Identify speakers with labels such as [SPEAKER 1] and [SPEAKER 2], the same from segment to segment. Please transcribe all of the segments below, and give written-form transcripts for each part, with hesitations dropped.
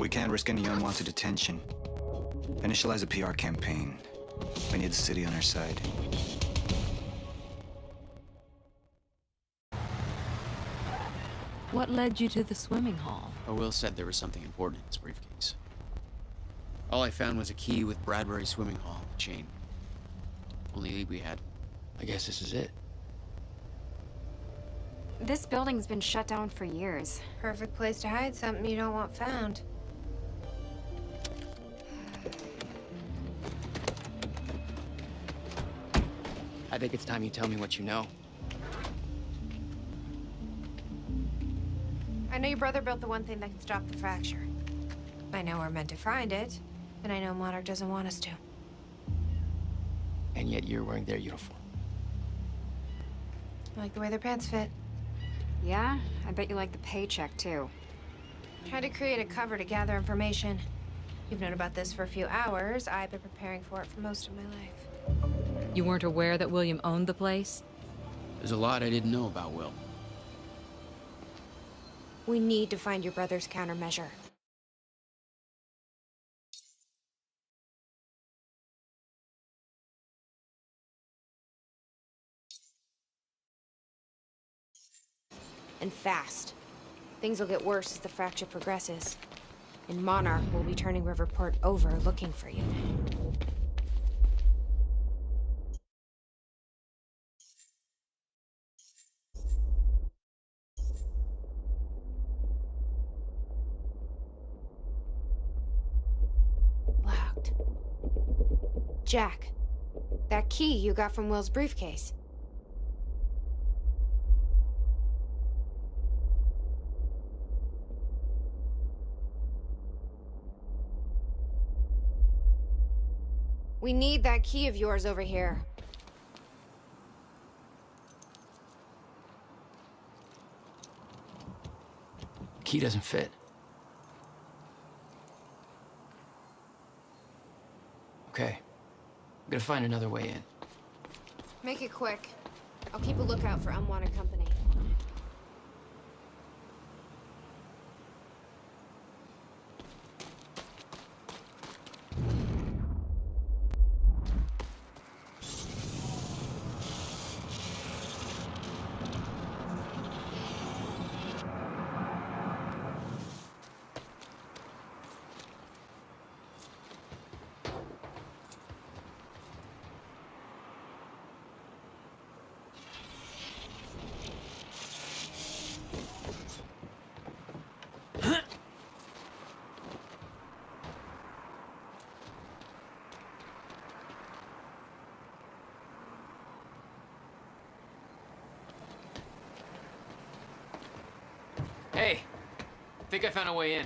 [SPEAKER 1] We can't risk any unwanted attention. Initialize a PR campaign. We need the city on our side.
[SPEAKER 2] What led you to the swimming hall?
[SPEAKER 3] Will said there was something important in his briefcase. All I found was a key with Bradbury Swimming Hall on the chain. Only lead we had. I guess this is it.
[SPEAKER 4] This building's been shut down for years.
[SPEAKER 5] Perfect place to hide something you don't want found.
[SPEAKER 6] I think it's time you tell me what you know.
[SPEAKER 5] I know your brother built the one thing that can stop the fracture. I know we're meant to find it, and I know Monarch doesn't want us to.
[SPEAKER 6] And yet you're wearing their uniform.
[SPEAKER 5] I like the way their pants fit.
[SPEAKER 4] Yeah? I bet you like the paycheck, too.
[SPEAKER 5] Tried to create a cover to gather information. You've known about this for a few hours. I've been preparing for it for most of my life.
[SPEAKER 2] You weren't aware that William owned the place?
[SPEAKER 3] There's a lot I didn't know about Will.
[SPEAKER 5] We need to find your brother's countermeasure. And fast. Things will get worse as the fracture progresses. And Monarch will be turning Riverport over looking for you. Locked. Jack, that key you got from Will's briefcase. We need that key of yours over here.
[SPEAKER 6] The key doesn't fit. Okay. I'm gonna find another way in.
[SPEAKER 5] Make it quick. I'll keep a lookout for unwanted company.
[SPEAKER 6] Hey! Think I found a way in.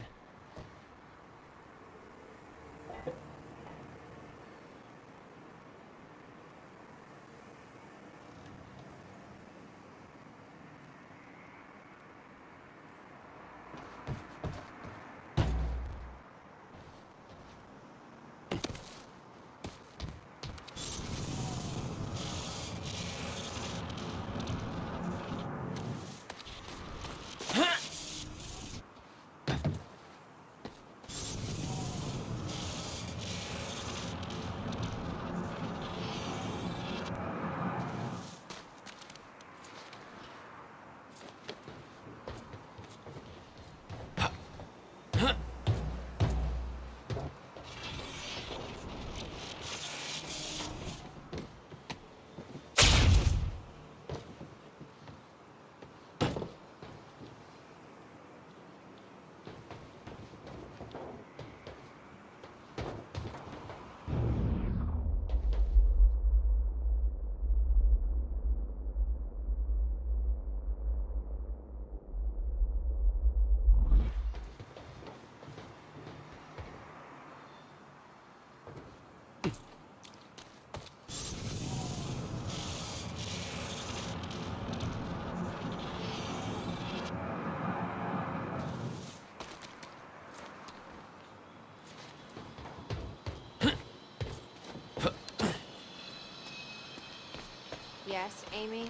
[SPEAKER 5] Yes, Amy?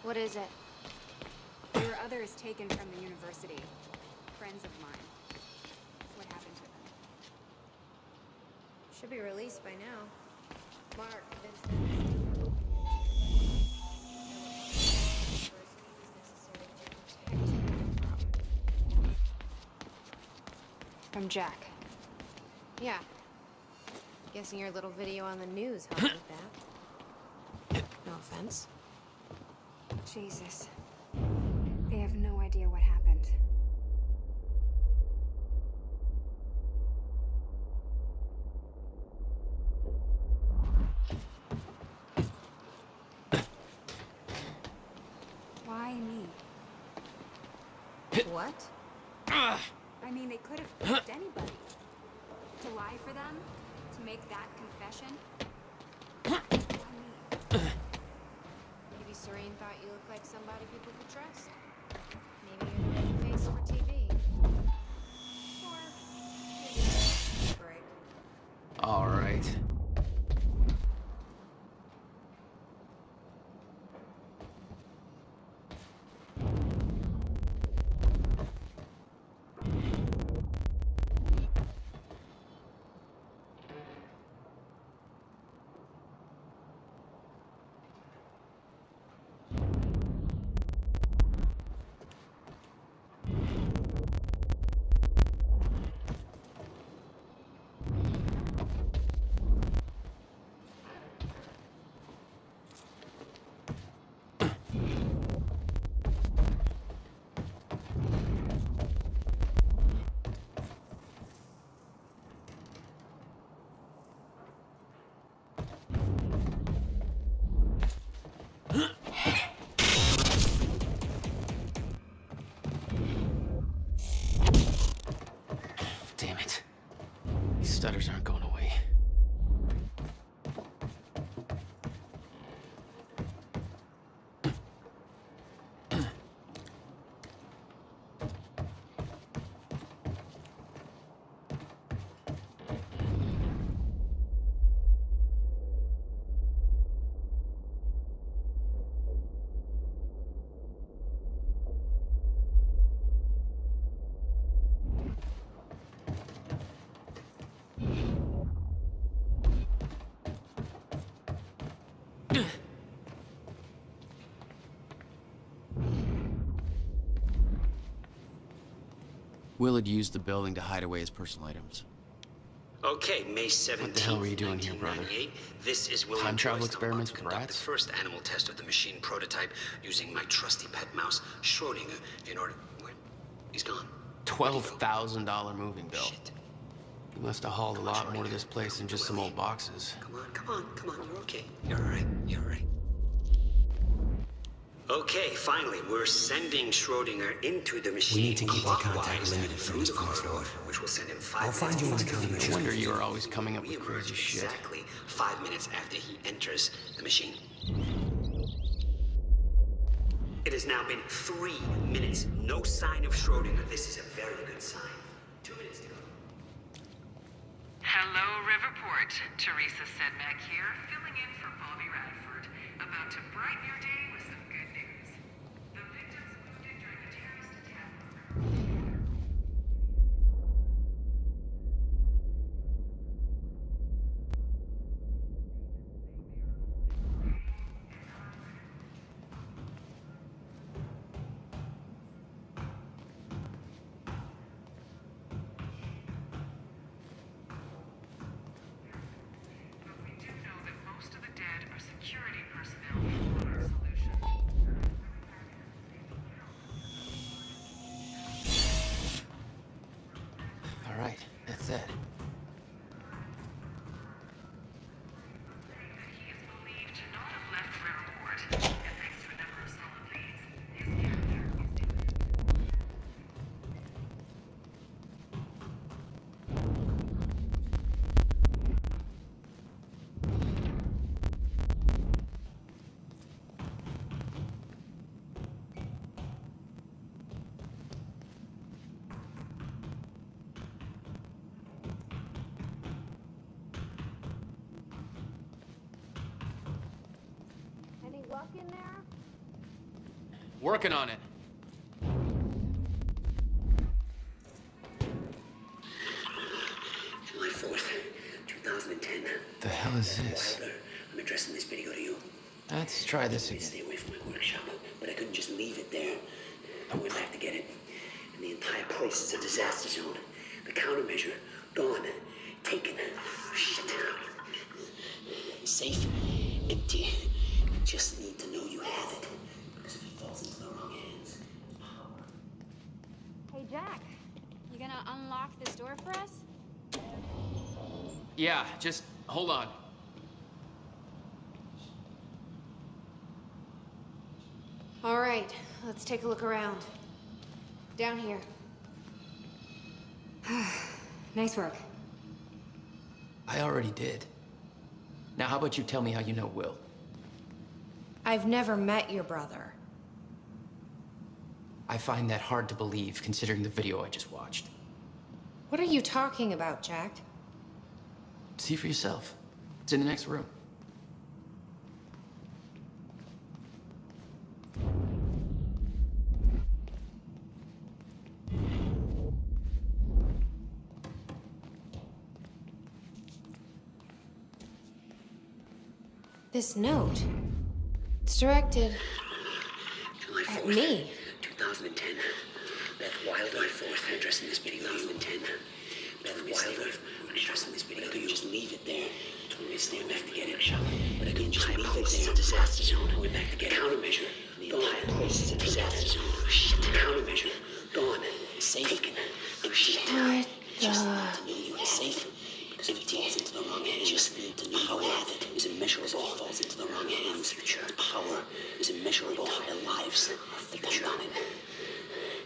[SPEAKER 5] What is it?
[SPEAKER 4] There were others taken from the university. Friends of mine.
[SPEAKER 5] Should be released by now. Mark convinced them.
[SPEAKER 4] From Jack.
[SPEAKER 5] Yeah. Guessing your little video on the news helped with that. No offense.
[SPEAKER 4] Jesus. They have no idea what happened. Why me?
[SPEAKER 5] What?
[SPEAKER 4] I mean, they could have picked anybody. To lie for them? To make that confession? Why me?
[SPEAKER 5] Maybe Serene thought you looked like somebody people could trust. Maybe you're the right face for TV. Or maybe break.
[SPEAKER 3] All right. Damn it. These stutters aren't going away. Will had used the building to hide away his personal items.
[SPEAKER 7] Okay, May 17th,
[SPEAKER 3] What the hell were you doing here, brother?
[SPEAKER 7] 1998. This is William
[SPEAKER 3] Time travel
[SPEAKER 7] Joyce. I'm about
[SPEAKER 3] experiments
[SPEAKER 7] to
[SPEAKER 3] with
[SPEAKER 7] conduct
[SPEAKER 3] rats?
[SPEAKER 7] the first animal test of the machine prototype using my trusty pet mouse, Schrodinger, in order... Where? He's gone.
[SPEAKER 3] $12,000 moving bill.
[SPEAKER 7] Shit.
[SPEAKER 3] You must have hauled a lot more to this place than just some old boxes.
[SPEAKER 7] Come on. You're okay. You're all right. Okay, finally, we're sending Schrodinger into the machine.
[SPEAKER 8] We need to keep the contact
[SPEAKER 7] clockwise
[SPEAKER 8] limited from
[SPEAKER 7] through
[SPEAKER 8] this
[SPEAKER 7] the
[SPEAKER 8] point
[SPEAKER 7] corridor,
[SPEAKER 8] forward.
[SPEAKER 7] which will send him 5
[SPEAKER 8] I'll find you in the county
[SPEAKER 3] No
[SPEAKER 8] mission.
[SPEAKER 3] wonder you are always coming up
[SPEAKER 7] We
[SPEAKER 3] with crazy
[SPEAKER 7] emerge
[SPEAKER 3] shit.
[SPEAKER 7] exactly 5 minutes after he enters the machine. It has now been 3 minutes. No sign of Schrodinger. This is a very good sign. 2 minutes to go.
[SPEAKER 9] Hello, Riverport. Teresa Sedmak here, filling in for Bobby Radford. About to brighten your day with some good news. The victims wounded during a terrorist attack on Riverport. But we do know that most of the dead are security personnel from our solution.
[SPEAKER 3] All right, that's it.
[SPEAKER 9] He is believed to not have left Riverport, and thanks to a number of solid leads, his character is dead.
[SPEAKER 5] Any luck in there?
[SPEAKER 3] Working on it.
[SPEAKER 7] July 4th, 2010.
[SPEAKER 3] hell is this?
[SPEAKER 7] Wilder, I'm addressing this video to you.
[SPEAKER 3] Let's try this
[SPEAKER 7] I
[SPEAKER 3] again.
[SPEAKER 7] stay away from my workshop, but I couldn't just leave it there. I went back to get it, and the entire place is a disaster zone. The countermeasure, gone, taken. Shit. Safe, empty. I just need to know you have it, because if it falls into the wrong hands.
[SPEAKER 4] Hey, Jack. You gonna unlock this door for us?
[SPEAKER 6] Yeah, just hold on.
[SPEAKER 5] All right, let's take a look around. Down here.
[SPEAKER 4] Nice work.
[SPEAKER 3] I already did. Now, how about you tell me how you know Will?
[SPEAKER 5] I've never met your brother.
[SPEAKER 3] I find that hard to believe, considering the video I just watched.
[SPEAKER 5] What are you talking about, Jack?
[SPEAKER 3] See for yourself. It's in the next room.
[SPEAKER 5] This note. It's directed
[SPEAKER 7] July
[SPEAKER 5] at
[SPEAKER 7] 4th,
[SPEAKER 5] me.
[SPEAKER 7] 2010. Beth Wilder, 4th, I'm addressing this video. 2010. Beth Wilder, I'm addressing this video. I couldn't just leave it there. I stand back to get it. But I couldn't just leave it there. It's a disaster zone. I went back to get it. Countermeasure. The entire place is a disaster zone. Shit. Countermeasure. Gone. Safe. Taken. Empty.
[SPEAKER 5] What
[SPEAKER 7] Just
[SPEAKER 5] the?
[SPEAKER 7] need to know you are safe. Because if it falls into the wrong hands, just need to know you have it. Is immeasurable. If it falls into the wrong hands, the power is immeasurable. Entire lives depend on it.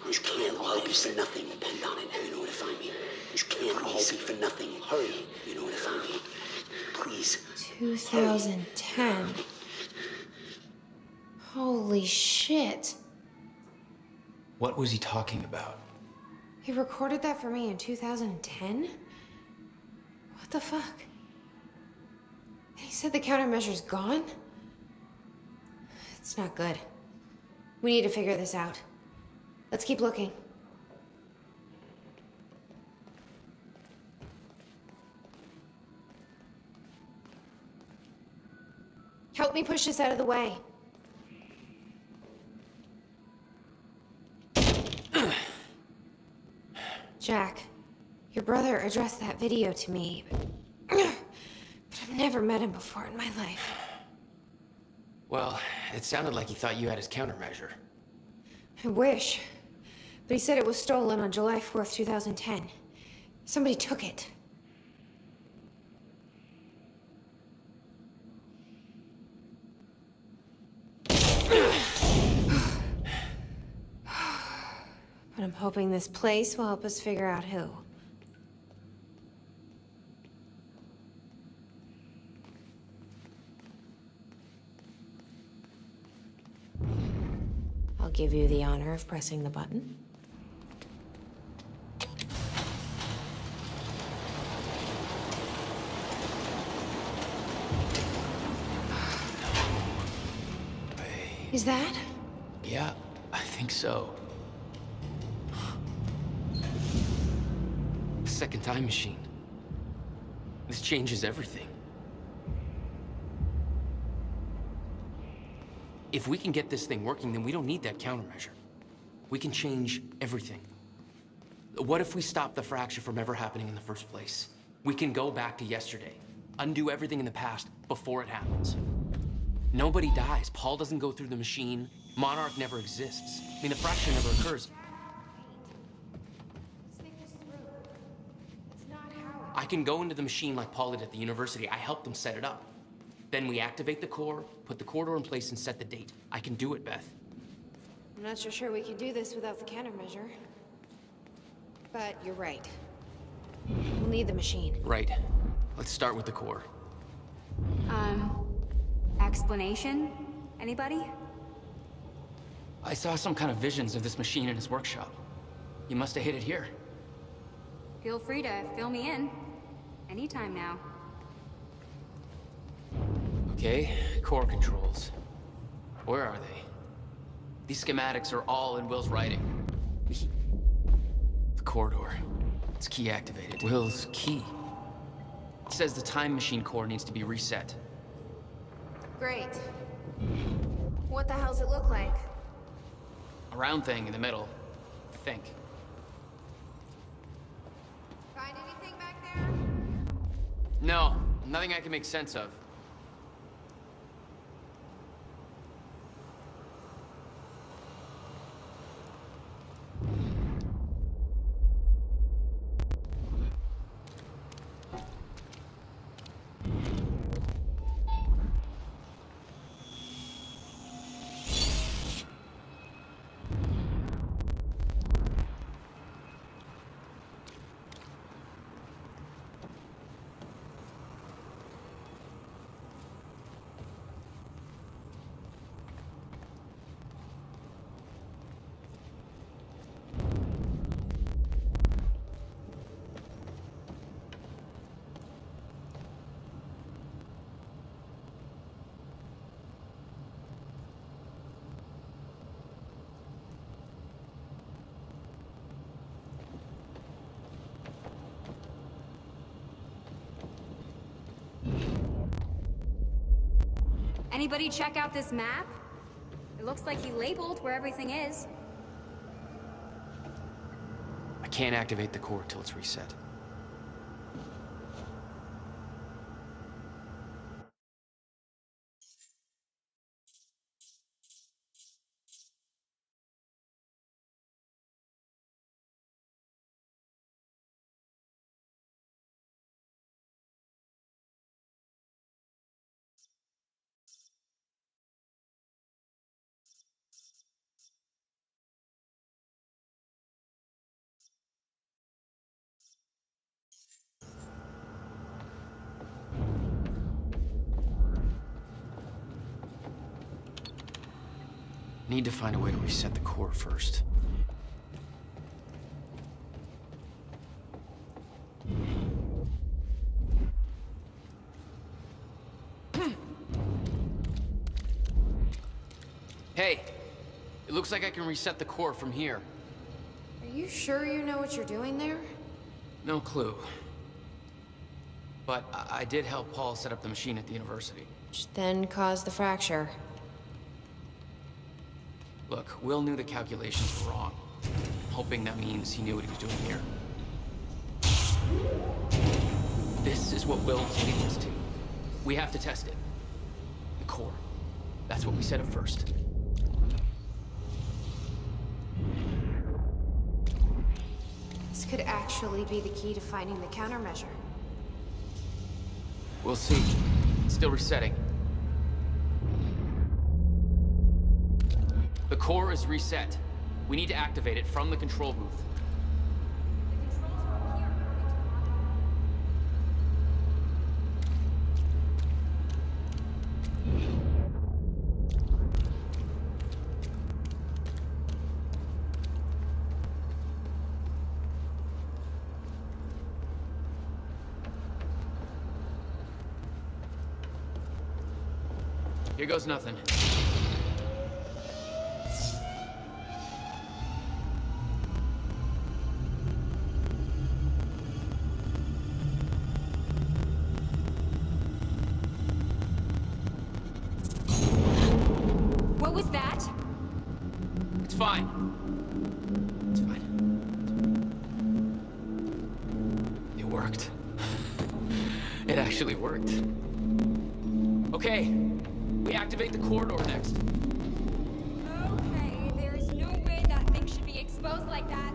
[SPEAKER 7] These can't all be for nothing. Depend on it. You know where to find me. These can't all be for nothing. Hurry. You know where to find me. Please.
[SPEAKER 5] 2010. Holy shit.
[SPEAKER 3] What was he talking about?
[SPEAKER 5] He recorded that for me in 2010? What the fuck? He said the countermeasure's gone? It's not good. We need to figure this out. Let's keep looking. Help me push this out of the way. Jack, your brother addressed that video to me, but I've never met him before in my life.
[SPEAKER 3] Well, it sounded like he thought you had his countermeasure.
[SPEAKER 5] I wish. But he said it was stolen on July 4th, 2010. Somebody took it. But I'm hoping this place will help us figure out who. I'll give you the honor of pressing the button. Is that?
[SPEAKER 3] Yeah, I think so. The second time machine. This changes everything. If we can get this thing working, then we don't need that countermeasure. We can change everything. What if we stop the fracture from ever happening in the first place? We can go back to yesterday, undo everything in the past before it happens. Nobody dies. Paul doesn't go through the machine. Monarch never exists. I mean, the fracture never occurs.
[SPEAKER 5] Let's think this through. It's not how.
[SPEAKER 3] I can go into the machine like Paul did at the university. I helped them set it up. Then we activate the core, put the corridor in place, and set the date. I can do it, Beth.
[SPEAKER 5] I'm not so sure we can do this without the countermeasure. But you're right. We'll need the machine.
[SPEAKER 3] Right. Let's start with the core.
[SPEAKER 4] Explanation? Anybody?
[SPEAKER 3] I saw some kind of visions of this machine in his workshop. You must have hid it here.
[SPEAKER 4] Feel free to fill me in. Anytime now.
[SPEAKER 3] Okay, core controls. Where are they? These schematics are all in Will's writing. The corridor. It's key activated. Will's key. It says the time machine core needs to be reset.
[SPEAKER 5] Great. What the hell's it look like?
[SPEAKER 3] A round thing in the middle, I think.
[SPEAKER 5] Find anything back there?
[SPEAKER 3] No, nothing I can make sense of.
[SPEAKER 4] Anybody check out this map? It looks like he labeled where everything is.
[SPEAKER 3] I can't activate the core till it's reset. Need to find a way to reset the core first. Hey, it looks like I can reset the core from here.
[SPEAKER 5] Are you sure you know what you're doing there?
[SPEAKER 3] No clue. But I did help Paul set up the machine at the university.
[SPEAKER 5] Which then caused the fracture.
[SPEAKER 3] Look, Will knew the calculations were wrong. I'm hoping that means he knew what he was doing here. This is what Will's leading us to. We have to test it. The core. That's what we set up first.
[SPEAKER 5] This could actually be the key to finding the countermeasure.
[SPEAKER 3] We'll see. It's still resetting. The core is reset. We need to activate it from the control booth.
[SPEAKER 4] The controls are up here,
[SPEAKER 3] Here goes nothing.
[SPEAKER 4] What was that?
[SPEAKER 3] It's fine. It's fine. It worked. It actually worked. Okay, we activate the corridor next.
[SPEAKER 4] Okay, there is no way that thing should be exposed like that.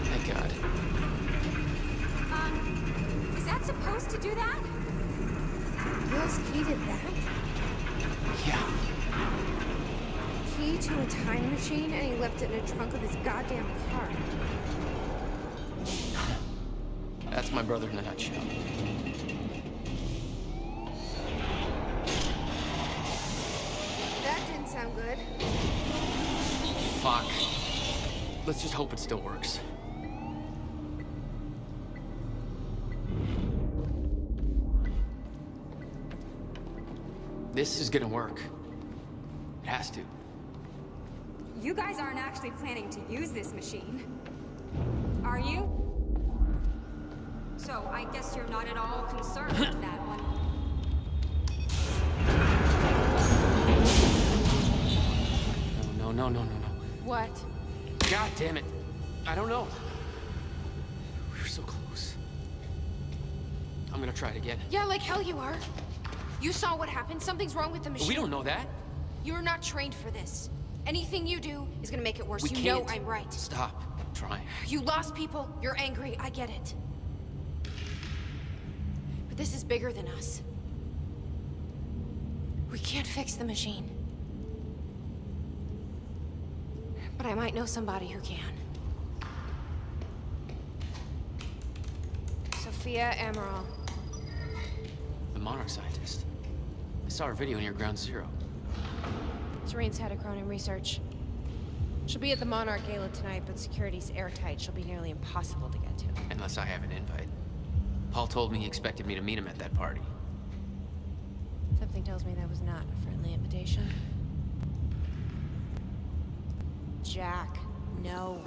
[SPEAKER 3] Thank God.
[SPEAKER 4] Was that supposed to do that?
[SPEAKER 5] Will's key did that?
[SPEAKER 3] Yeah.
[SPEAKER 5] Key to a time machine, and he left it in the trunk of his goddamn car.
[SPEAKER 3] That's my brother in a nutshell.
[SPEAKER 5] sound good.
[SPEAKER 3] Fuck. Let's just hope it still works. This is gonna work. It has to.
[SPEAKER 4] You guys aren't actually planning to use this machine, are you? So I guess you're not at all concerned with that one.
[SPEAKER 3] No.
[SPEAKER 5] What?
[SPEAKER 3] God damn it. I don't know. We were so close. I'm gonna try it again.
[SPEAKER 5] Yeah, like hell you are. You saw what happened. Something's wrong with the
[SPEAKER 3] But
[SPEAKER 5] machine.
[SPEAKER 3] we don't know that.
[SPEAKER 5] You're not trained for this. Anything you do is gonna make it worse.
[SPEAKER 3] We
[SPEAKER 5] You
[SPEAKER 3] can't.
[SPEAKER 5] know I'm right.
[SPEAKER 3] Stop trying.
[SPEAKER 5] You lost people. You're angry. I get it. But this is bigger than us. We can't fix the machine. But I might know somebody who can. Sophia Amaral.
[SPEAKER 3] The Monarch scientist. I saw her video near Ground Zero.
[SPEAKER 5] Serene's head of Cronin Research. She'll be at the Monarch Gala tonight, but security's airtight. She'll be nearly impossible to get to.
[SPEAKER 3] Unless I have an invite. Paul told me he expected me to meet him at that party.
[SPEAKER 5] Something tells me that was not a friendly invitation. Jack, no.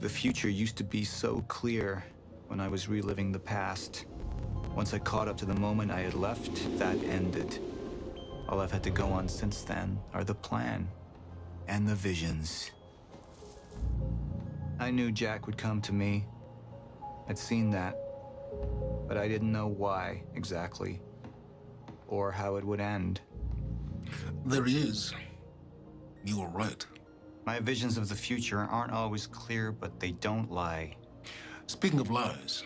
[SPEAKER 1] The future used to be so clear when I was reliving the past. Once I caught up to the moment I had left, that ended. All I've had to go on since then are the plan and the visions. I knew Jack would come to me. I'd seen that, but I didn't know why exactly, or how it would end.
[SPEAKER 8] There he is. You were right.
[SPEAKER 1] My visions of the future aren't always clear, but they don't lie.
[SPEAKER 8] Speaking of lies,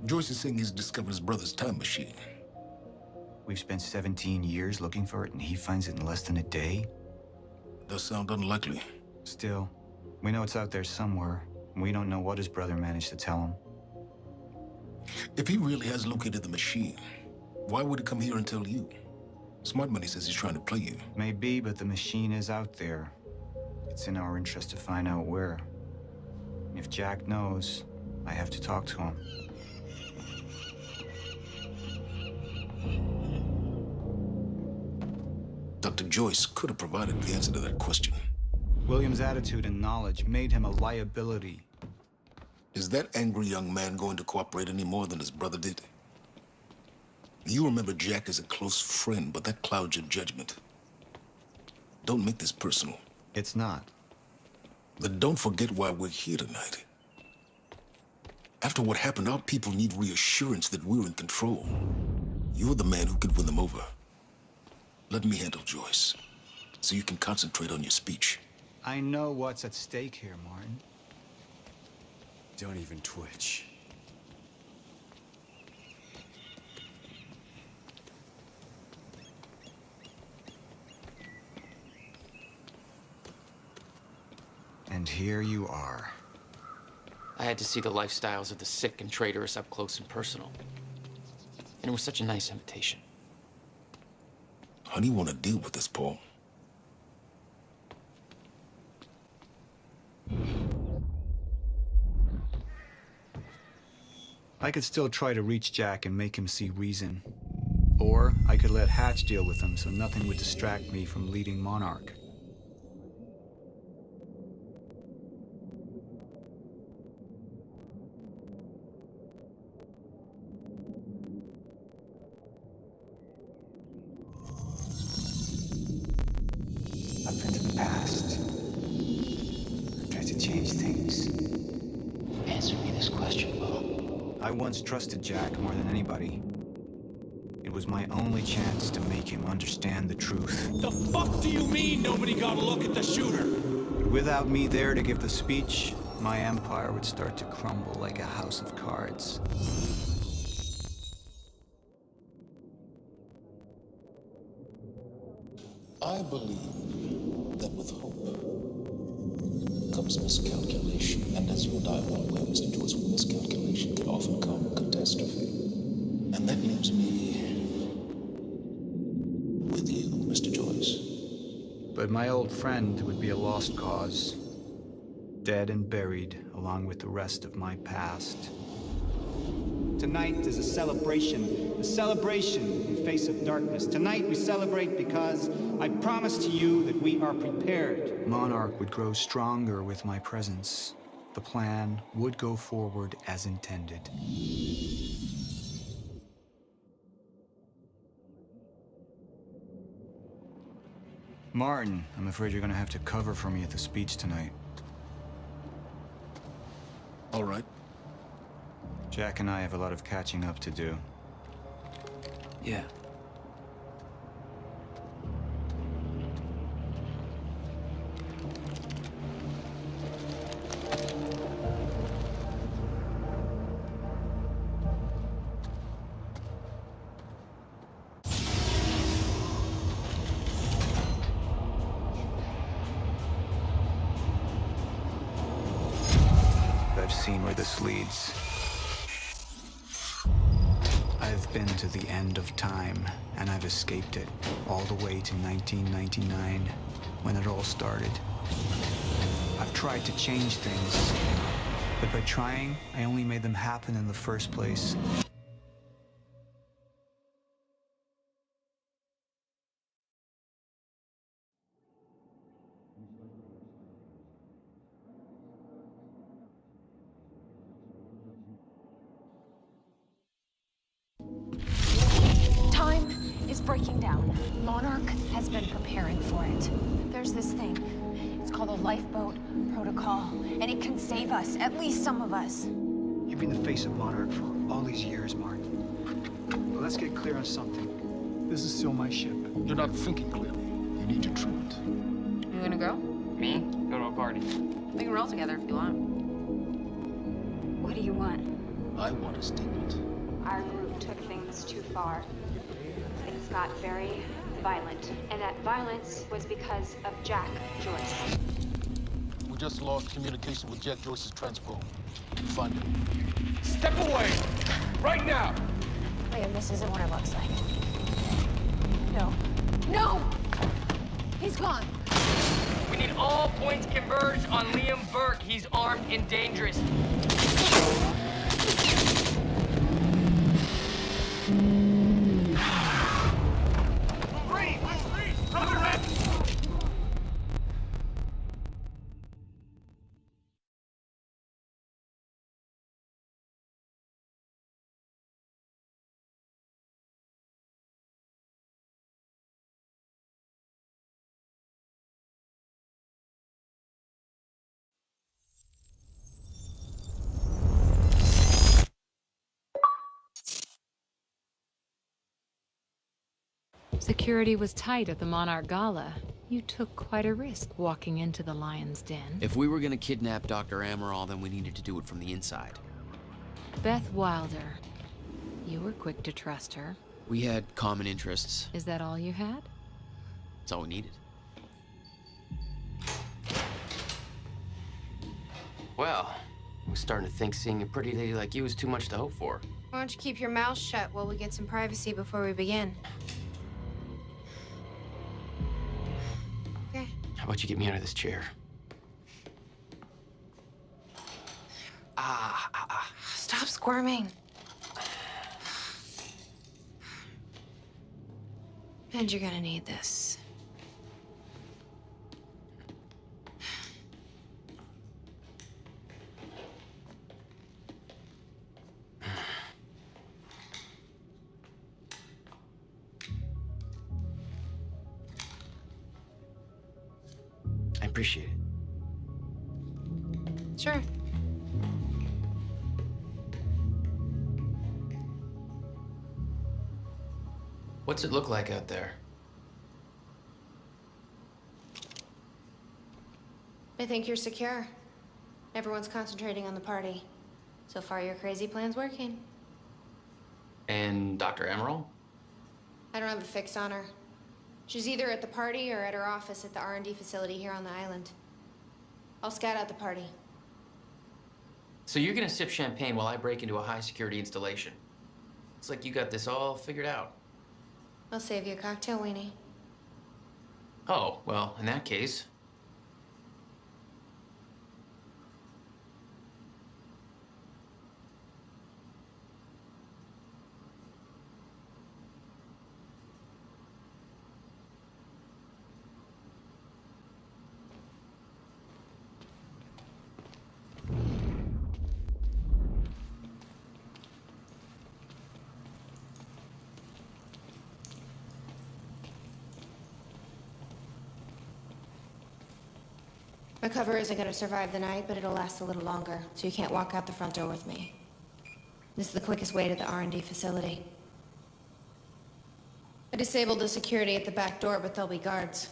[SPEAKER 8] Joyce is saying he's discovered his brother's time machine.
[SPEAKER 1] We've spent 17 years looking for it, and he finds it in less than a day?
[SPEAKER 8] Does sound unlikely.
[SPEAKER 1] Still, we know it's out there somewhere, and we don't know what his brother managed to tell him.
[SPEAKER 8] If he really has located the machine, why would he come here and tell you? Smart Money says he's trying to play you.
[SPEAKER 1] Maybe, but the machine is out there. It's in our interest to find out where. And if Jack knows, I have to talk to him.
[SPEAKER 8] Dr. Joyce could have provided the answer to that question.
[SPEAKER 1] William's attitude and knowledge made him a liability.
[SPEAKER 8] Is that angry young man going to cooperate any more than his brother did? You remember Jack as a close friend, but that clouds your judgment. Don't make this personal.
[SPEAKER 1] It's not.
[SPEAKER 8] But don't forget why we're here tonight. After what happened, our people need reassurance that we're in control. You're the man who could win them over. Let me handle Joyce, so you can concentrate on your speech.
[SPEAKER 1] I know what's at stake here, Martin.
[SPEAKER 10] Don't even twitch.
[SPEAKER 1] And here you are.
[SPEAKER 3] I had to see the lifestyles of the sick and traitorous up close and personal. And it was such a nice invitation.
[SPEAKER 8] How do you want to deal with this, Paul?
[SPEAKER 1] I could still try to reach Jack and make him see reason. Or I could let Hatch deal with him so nothing would distract me from leading Monarch. up into the past. Tried to change things.
[SPEAKER 7] Answer me this question, Bo.
[SPEAKER 1] I once trusted Jack more than anybody. It was my only chance to make him understand the truth.
[SPEAKER 11] The fuck do you mean nobody got a look at the shooter?
[SPEAKER 1] But without me there to give the speech, my empire would start to crumble like a house of cards.
[SPEAKER 8] I believe that with hope comes miscalculation, and as you and I are well aware, Mr. Joyce, with miscalculation can often come catastrophe. And that leaves me with you, Mr. Joyce.
[SPEAKER 1] But my old friend would be a lost cause, dead and buried along with the rest of my past.
[SPEAKER 12] Tonight is a celebration in face of darkness. Tonight we celebrate because I promise to you that we are prepared.
[SPEAKER 1] Monarch would grow stronger with my presence. The plan would go forward as intended. Martin, I'm afraid you're gonna have to cover for me at the speech tonight.
[SPEAKER 8] All right.
[SPEAKER 1] Jack and I have a lot of catching up to do.
[SPEAKER 10] Yeah.
[SPEAKER 1] I've seen where this leads. I've been to the end of time, and I've escaped it, all the way to 1999, when it all started. I've tried to change things, but by trying, I only made them happen in the first place.
[SPEAKER 5] Time is breaking down. Monarch has been preparing for it. There's this thing. It's called a lifeboat protocol, and it can save us, at least some of us.
[SPEAKER 12] You've been the face of Monarch for all these years, Martin. But let's get clear on something. This is still my ship.
[SPEAKER 8] You're not thinking clearly. You need to trim it.
[SPEAKER 6] You gonna go? Me? Go to a party.
[SPEAKER 2] We can roll together if you want.
[SPEAKER 4] What do you want?
[SPEAKER 8] I want a statement.
[SPEAKER 4] Our group took things too far. Things got very violent. And that violence was because of Jack Joyce.
[SPEAKER 8] We just lost communication with Jack Joyce's transport. Find him.
[SPEAKER 11] Step away! Right now!
[SPEAKER 5] Liam, this isn't what it looks like. No. No! He's gone.
[SPEAKER 6] We need all points converged on Liam Burke. He's armed and dangerous.
[SPEAKER 2] Security was tight at the Monarch Gala. You took quite a risk walking into the Lion's Den.
[SPEAKER 3] If we were gonna kidnap Dr. Amaral, then we needed to do it from the inside.
[SPEAKER 2] Beth Wilder. You were quick to trust her.
[SPEAKER 3] We had common interests.
[SPEAKER 2] Is that all you had?
[SPEAKER 3] That's all we needed. Well, I was starting to think seeing a pretty lady like you was too much to hope for.
[SPEAKER 5] Why don't you keep your mouth shut while we get some privacy before we begin? Okay.
[SPEAKER 3] How about you get me out of this chair?
[SPEAKER 5] Stop squirming. And you're gonna need this.
[SPEAKER 3] appreciate it.
[SPEAKER 5] Sure.
[SPEAKER 3] What's it look like out there?
[SPEAKER 5] I think you're secure. Everyone's concentrating on the party. So far, your crazy plan's working.
[SPEAKER 3] And Dr. Emerald?
[SPEAKER 5] I don't have a fix on her. She's either at the party or at her office at the R&D facility here on the island. I'll scout out the party.
[SPEAKER 3] So you're gonna sip champagne while I break into a high-security installation. It's like you got this all figured out.
[SPEAKER 5] I'll save you a cocktail, Weenie.
[SPEAKER 3] Oh, well, in that case...
[SPEAKER 5] My cover isn't gonna survive the night, but it'll last a little longer, so you can't walk out the front door with me. This is the quickest way to the R&D facility. I disabled the security at the back door, but there'll be guards.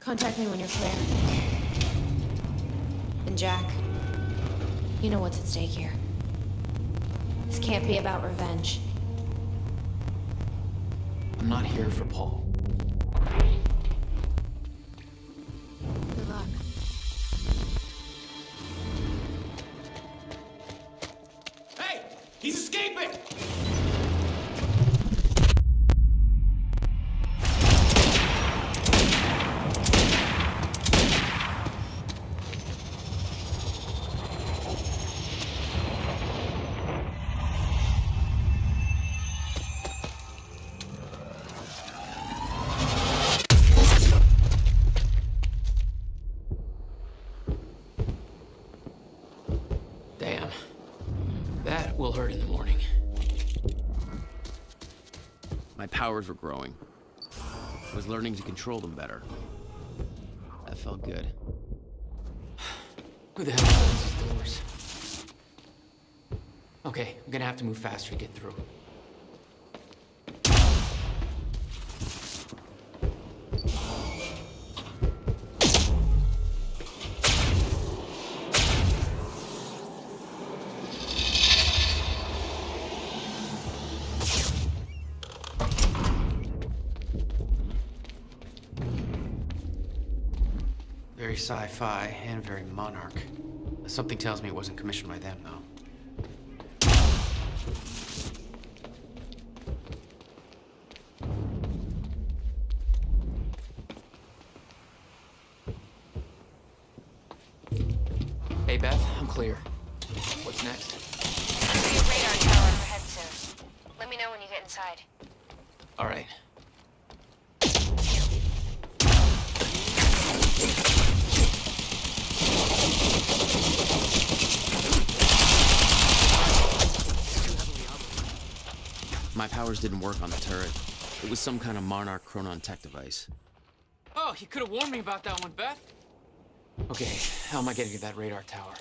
[SPEAKER 5] Contact me when you're clear. And Jack, you know what's at stake here. This can't be about revenge.
[SPEAKER 3] I'm not here for Paul.
[SPEAKER 5] Good luck.
[SPEAKER 11] Hey! He's escaping!
[SPEAKER 3] Damn. That will hurt in the morning.
[SPEAKER 13] My powers were growing. I was learning to control them better. That felt good.
[SPEAKER 3] Who the hell opens these doors? Okay, I'm gonna have to move faster to get through. Very sci-fi and very Monarch. Something tells me it wasn't commissioned by them, though. Hey, Beth, I'm clear. What's next?
[SPEAKER 5] There'll be a radar tower overhead soon. Let me know when you get inside.
[SPEAKER 3] All right.
[SPEAKER 13] My powers didn't work on the turret. It was some kind of Monarch Chronon tech device.
[SPEAKER 3] Oh, you could have warned me about that one, Beth. Okay, how am I getting to that radar tower?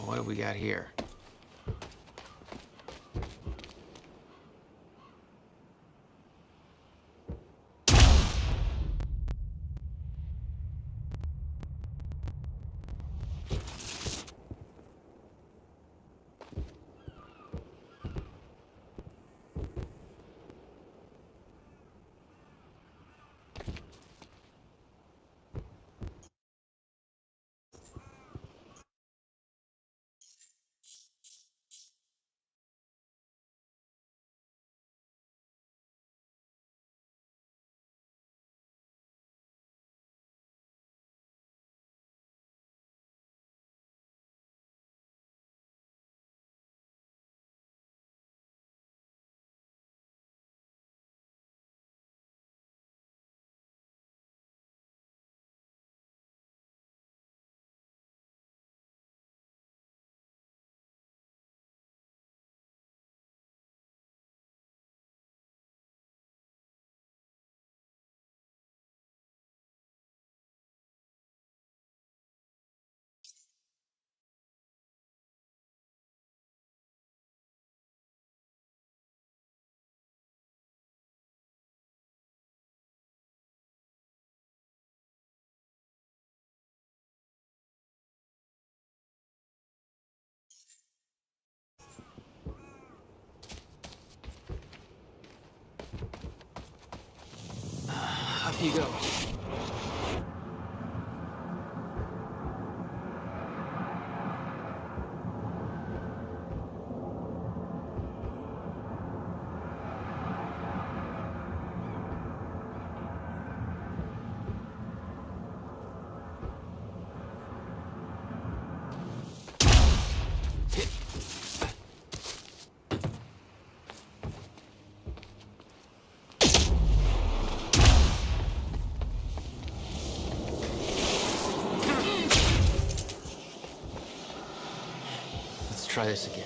[SPEAKER 3] What do we got here? Here you go. Try this again.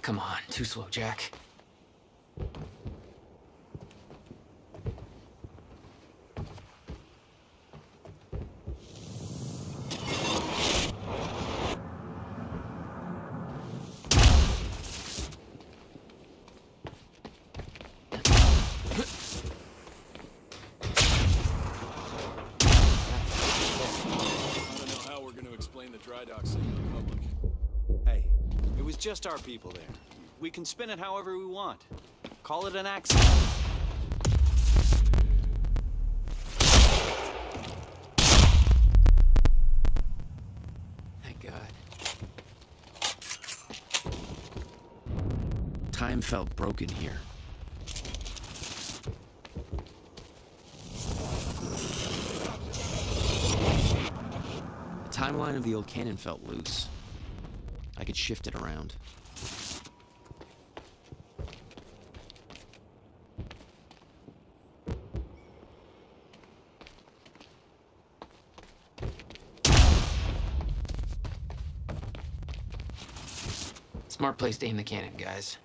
[SPEAKER 3] Come on, too slow, Jack.
[SPEAKER 10] Just our people there. We can spin it however we want. Call it an accident.
[SPEAKER 3] Thank God.
[SPEAKER 13] Time felt broken here. The timeline of the old cannon felt loose. I could shift it around.
[SPEAKER 3] Smart place to aim the cannon, guys.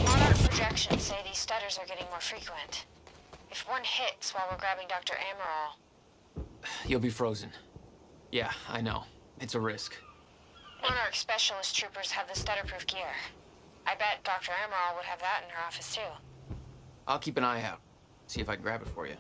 [SPEAKER 5] Monarch projections say these stutters are getting more frequent. If one hits while we're grabbing Dr. Amaral...
[SPEAKER 3] You'll be frozen. Yeah, I know. It's a risk.
[SPEAKER 5] Monarch specialist troopers have the stutter-proof gear. I bet Dr. Amaral would have that in her office, too.
[SPEAKER 3] I'll keep an eye out. See if I can grab it for you.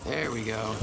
[SPEAKER 3] There we go.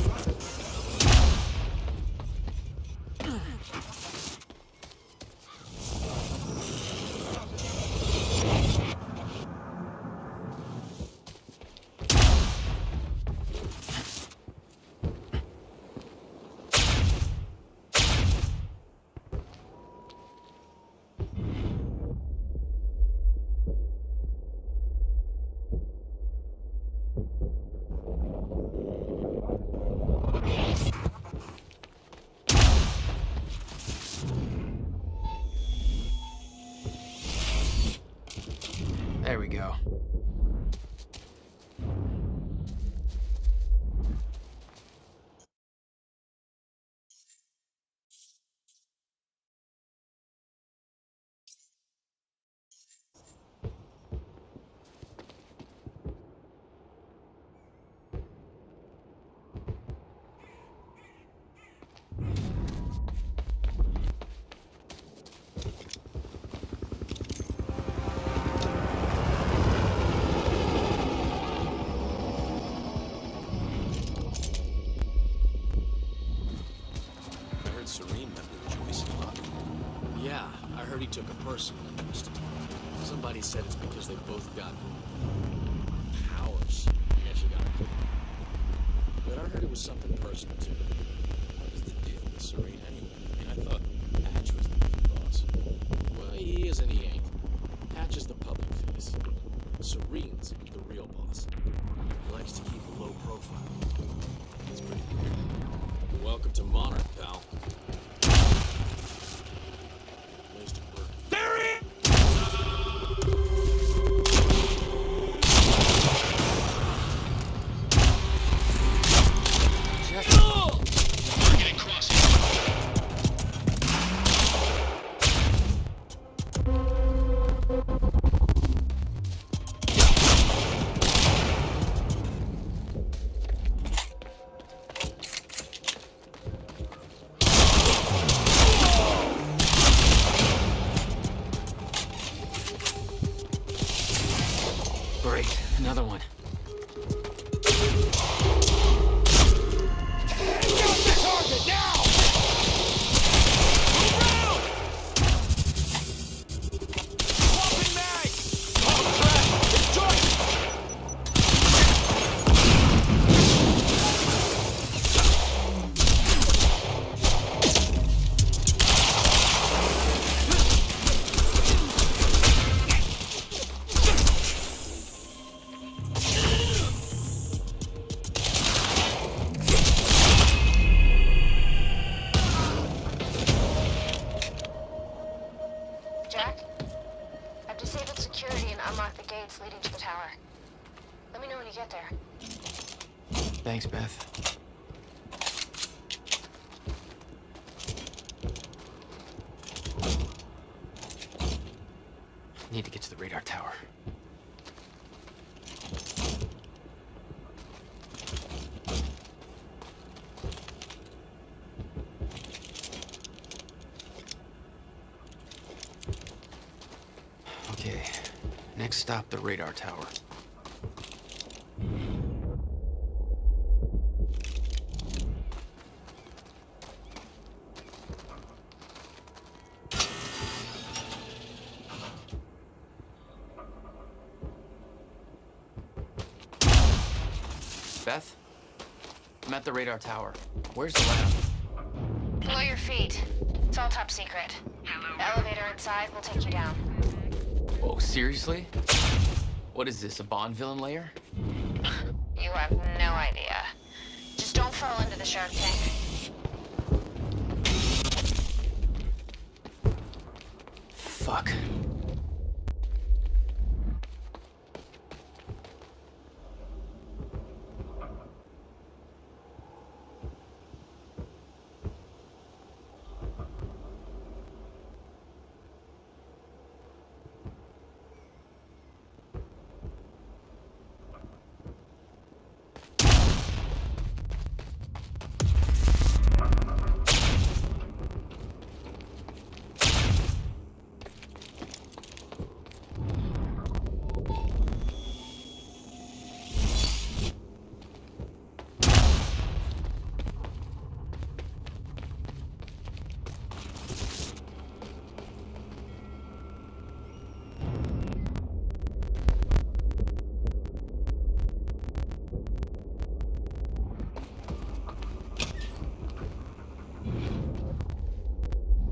[SPEAKER 3] There we go.
[SPEAKER 10] Yeah, I heard he took a personal interest. Somebody said it's because they both got powers. I guess you gotta put it. But I heard it was something personal too. What is the deal with Serene anyway? I mean, I thought
[SPEAKER 8] real boss. He likes to keep a low profile. It's pretty weird. Welcome to Monarch, pal. Place to work.
[SPEAKER 11] There he is!
[SPEAKER 8] Targeting crossing.
[SPEAKER 3] Great, another one.
[SPEAKER 11] Target now! Swapping mag! On track! It's
[SPEAKER 5] Jack, I've disabled security and unlocked the gates leading to the tower. Let me know when you get there.
[SPEAKER 3] Thanks, Beth. Need to get to the radar tower. Okay, next stop, the radar tower. Beth? I'm at the radar tower. Where's the lab?
[SPEAKER 5] Below your feet. It's all top secret. The elevator inside will take you down.
[SPEAKER 3] Oh, seriously? What is this, a Bond villain lair?
[SPEAKER 5] You have no idea. Just don't fall into the shark tank.
[SPEAKER 3] Fuck.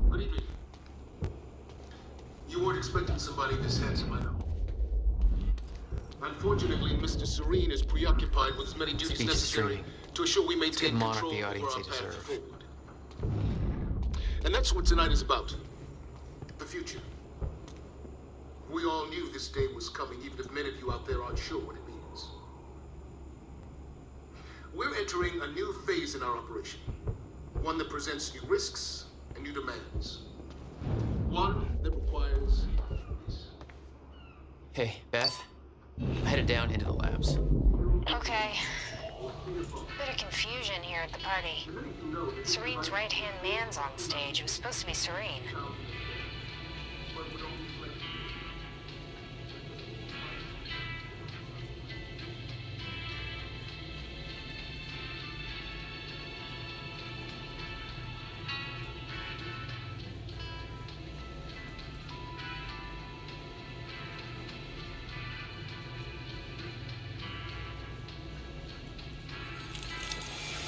[SPEAKER 8] Good evening. You weren't expecting somebody this handsome, I know. Unfortunately, Mr. Serene is preoccupied with as many duties
[SPEAKER 3] Speech is
[SPEAKER 8] necessary
[SPEAKER 3] straining.
[SPEAKER 8] to ensure we maintain
[SPEAKER 3] Give Monarch
[SPEAKER 8] control
[SPEAKER 3] the
[SPEAKER 8] over
[SPEAKER 3] audience
[SPEAKER 8] our
[SPEAKER 3] they
[SPEAKER 8] path
[SPEAKER 3] deserve.
[SPEAKER 8] forward. And that's what tonight is about. The future. We all knew this day was coming, even if many of you out there aren't sure what it means. We're entering a new phase in our operation. One that presents new risks and new demands. One that requires peace.
[SPEAKER 3] Hey, Beth. I'm headed down into the labs.
[SPEAKER 5] Okay. Bit of confusion here at the party. Serene's right-hand man's on stage. It was supposed to be Serene.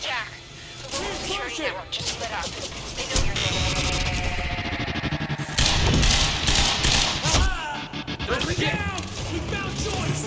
[SPEAKER 5] Jack, the local security network just split up. They know you're there.
[SPEAKER 11] Don't down! We found Joyce!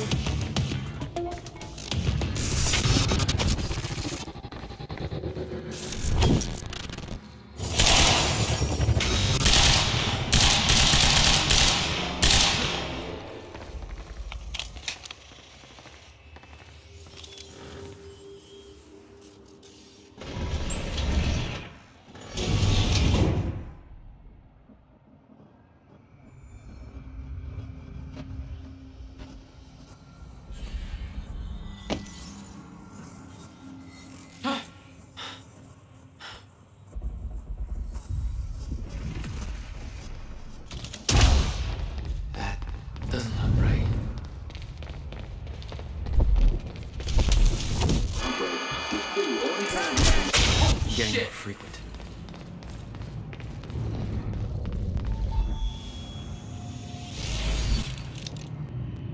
[SPEAKER 3] shit!
[SPEAKER 1] Frequent.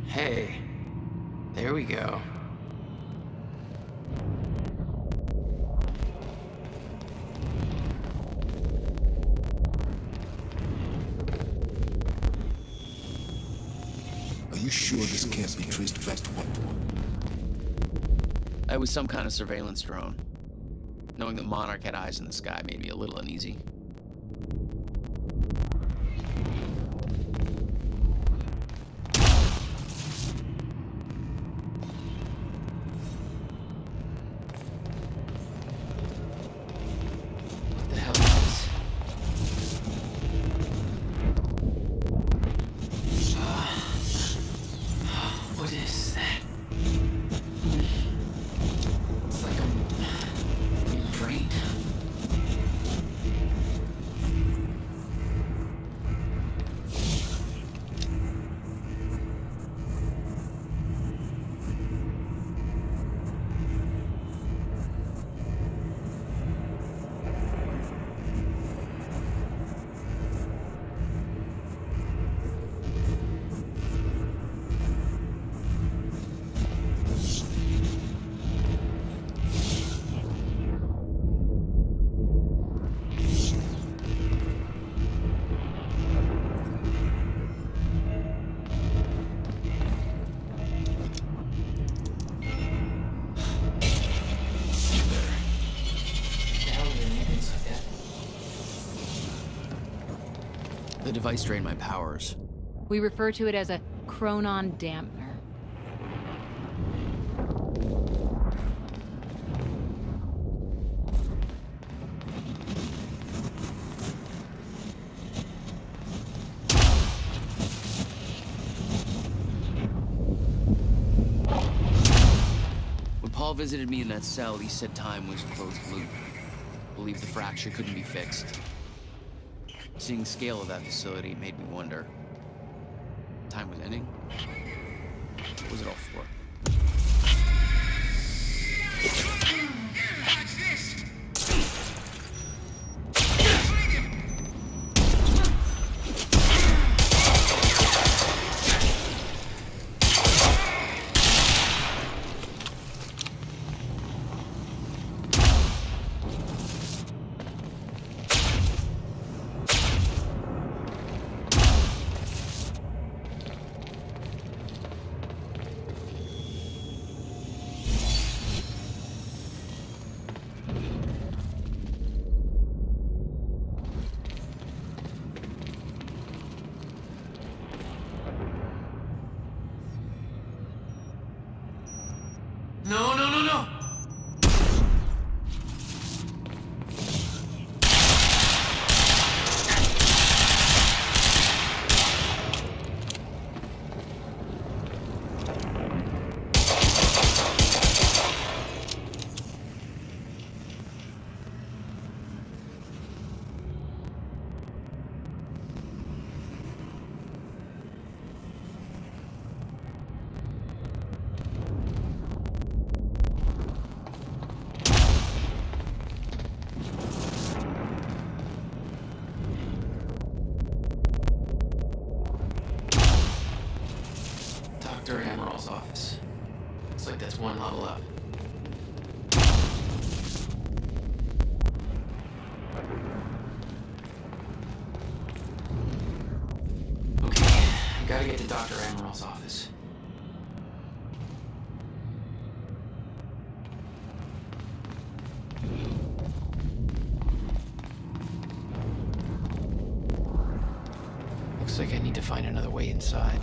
[SPEAKER 3] Hey, there we go.
[SPEAKER 8] Are you sure this can't be traced back to what?
[SPEAKER 13] It was some kind of surveillance drone. Knowing that Monarch had eyes in the sky made me a little uneasy.
[SPEAKER 3] What the hell is this? What is that? It's like I'm being drained.
[SPEAKER 13] The device drained my powers.
[SPEAKER 2] We refer to it as a chronon dampener.
[SPEAKER 13] When Paul visited me in that cell, he said time was closed loop. Believed the fracture couldn't be fixed. Seeing the scale of that facility made me wonder. Time was ending? What was it all for?
[SPEAKER 3] No, no, no, no! Dr. Amaril's office. Looks like that's one level up. Okay, I gotta get to Dr. Amaril's office. Looks like I need to find another way inside.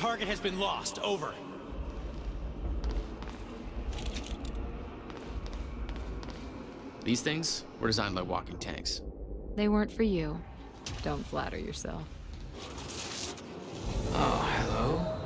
[SPEAKER 11] target has been lost. Over.
[SPEAKER 13] These things were designed by walking tanks.
[SPEAKER 2] They weren't for you. Don't flatter yourself.
[SPEAKER 3] Oh, hello?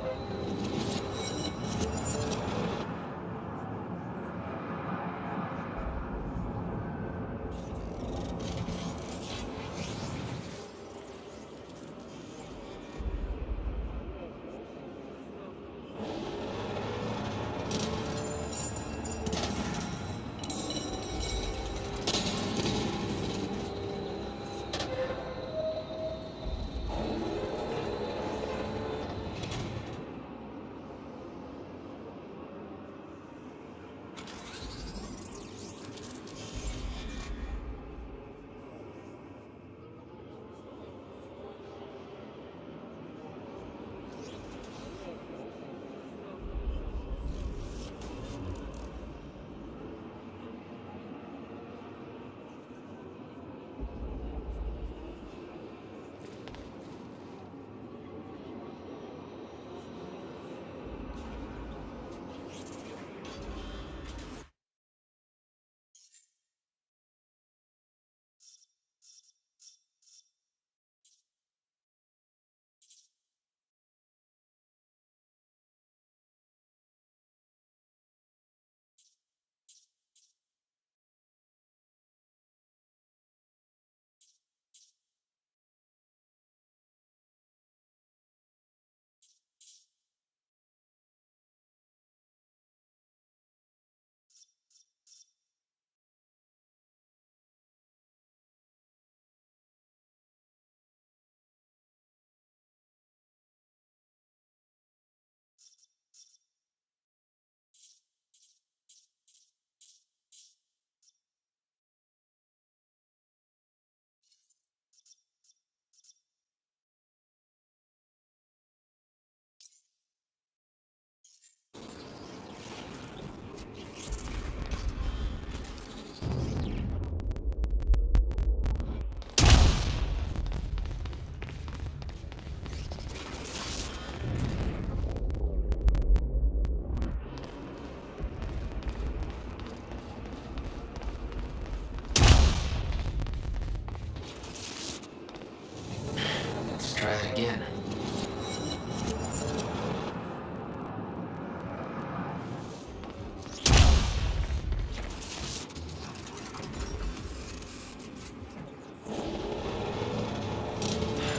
[SPEAKER 3] Try that again.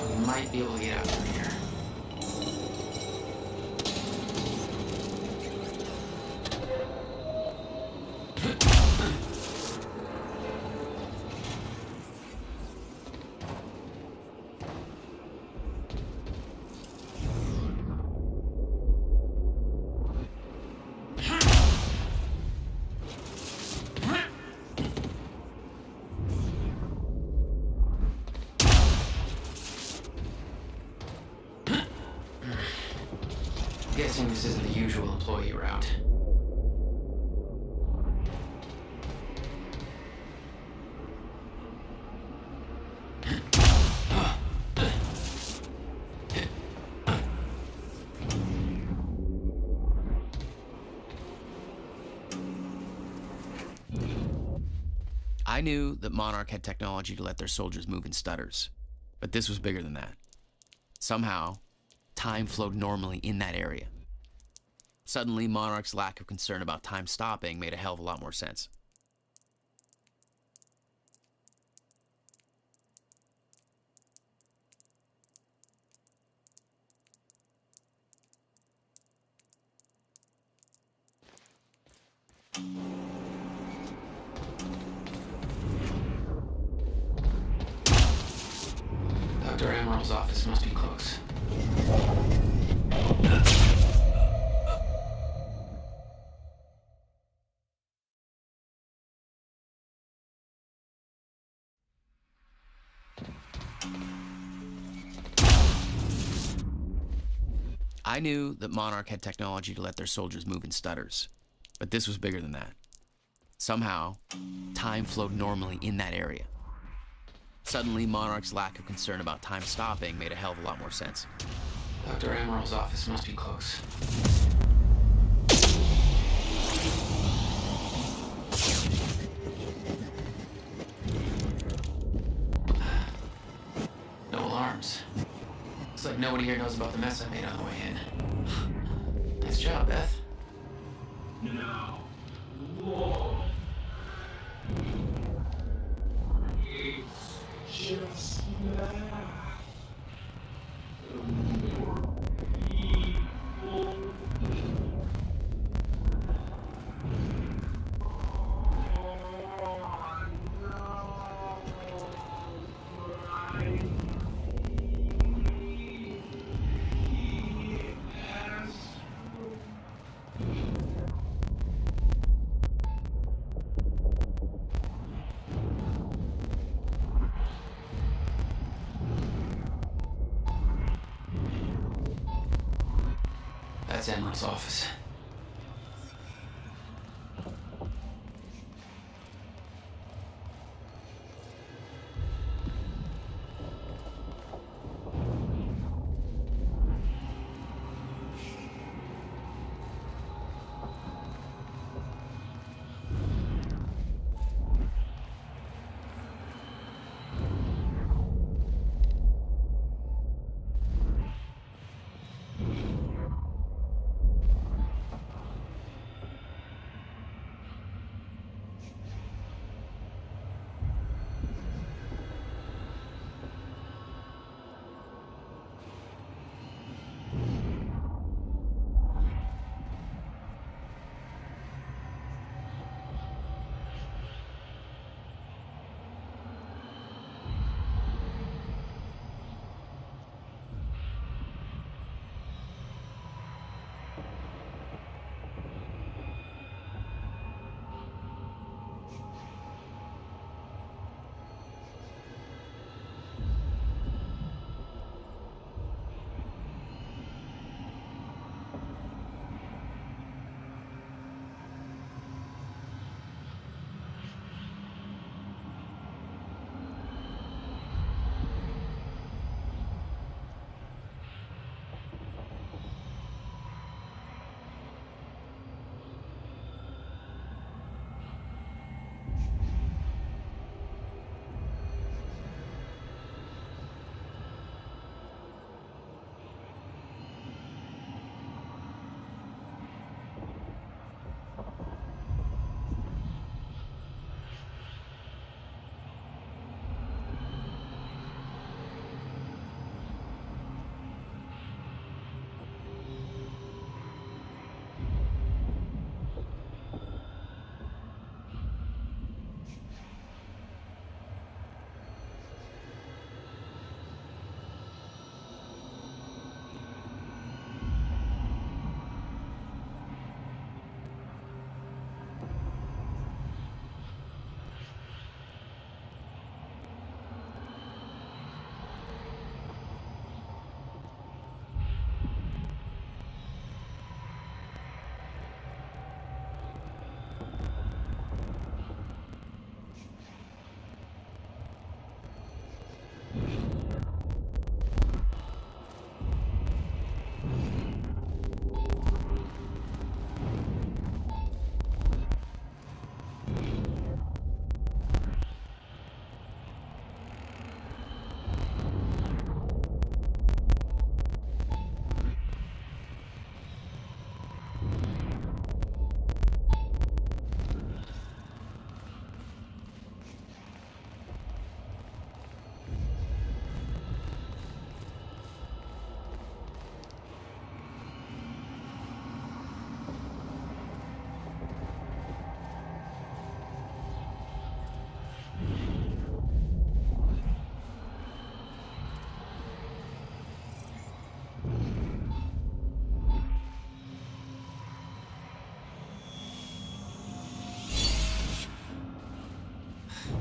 [SPEAKER 3] We might be able to get out from here. Guessing this isn't the usual employee route.
[SPEAKER 13] I knew that Monarch had technology to let their soldiers move in stutters, but this was bigger than that. Somehow, time flowed normally in that area. Suddenly, Monarch's lack of concern about time stopping made a hell of a lot more sense.
[SPEAKER 3] Dr. Amaril's office must be close.
[SPEAKER 13] I knew that Monarch had technology to let their soldiers move in stutters, but this was bigger than that. Somehow, time flowed normally in that area. Suddenly, Monarch's lack of concern about time stopping made a hell of a lot more sense.
[SPEAKER 3] Dr. Amaril's office must be close. No alarms. Looks like nobody here knows about the mess I made on the way in. Nice job, Beth.
[SPEAKER 11] No. Whoa. It's just that.
[SPEAKER 3] That's Amaril's office.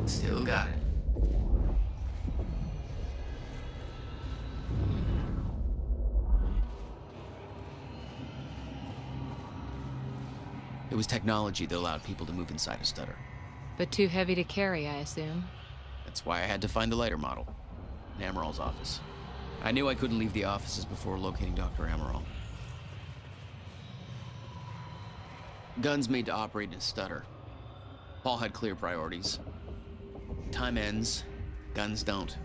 [SPEAKER 3] Still got it.
[SPEAKER 13] It was technology that allowed people to move inside a stutter.
[SPEAKER 2] But too heavy to carry, I assume.
[SPEAKER 13] That's why I had to find the lighter model in Amaril's office. I knew I couldn't leave the offices before locating Dr. Amaral. Guns made to operate in a stutter. Paul had clear priorities. Time ends, guns don't.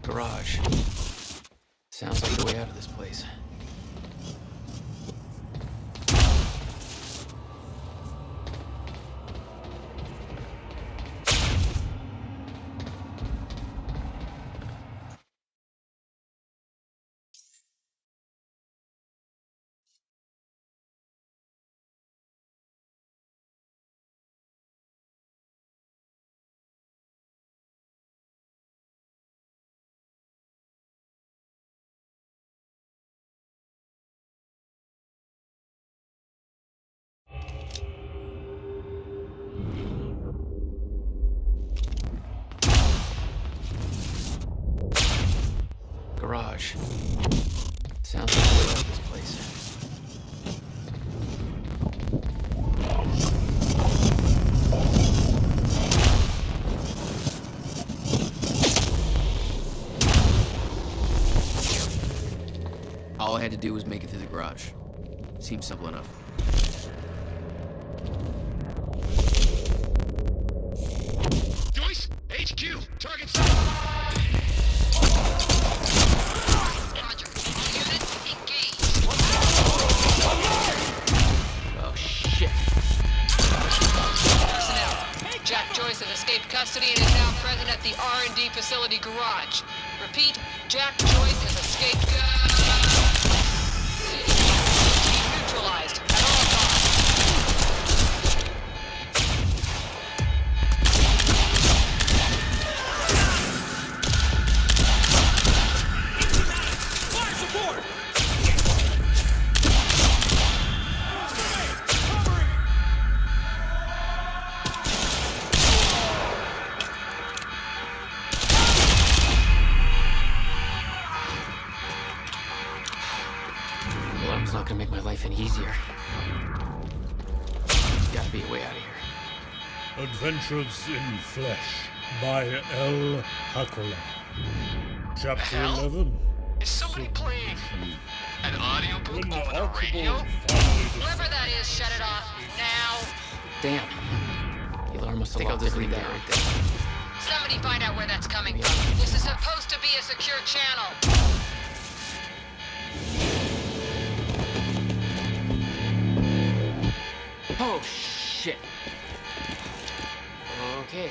[SPEAKER 3] Garage. Sounds like the way out of this place. Garage. Sounds like the way out of this place.
[SPEAKER 13] All I had to do was make it through the garage. Seemed simple enough.
[SPEAKER 11] Joyce, HQ, target
[SPEAKER 3] Oh, shit.
[SPEAKER 14] Personnel. Jack Joyce has escaped custody and is now present at the R&D facility garage. Repeat, Jack Joyce has escaped. Neutralized at all costs.
[SPEAKER 11] Fire support!
[SPEAKER 3] Alarm's not gonna make my life any easier. Gotta be a way out of here.
[SPEAKER 11] Adventures in Flesh by L. Hakola. Chapter 11.
[SPEAKER 6] Is somebody playing an audiobook
[SPEAKER 11] When the
[SPEAKER 6] over the
[SPEAKER 11] Archibald
[SPEAKER 6] radio?
[SPEAKER 11] finally
[SPEAKER 14] Whoever that is, shut it off now.
[SPEAKER 3] Damn. The alarm must have
[SPEAKER 13] Think I'll
[SPEAKER 3] locked
[SPEAKER 13] just leave
[SPEAKER 3] everything
[SPEAKER 13] that
[SPEAKER 3] down.
[SPEAKER 13] right there.
[SPEAKER 14] Somebody find out where that's coming from. This is supposed to be a secure channel.
[SPEAKER 3] Oh, shit. Okay.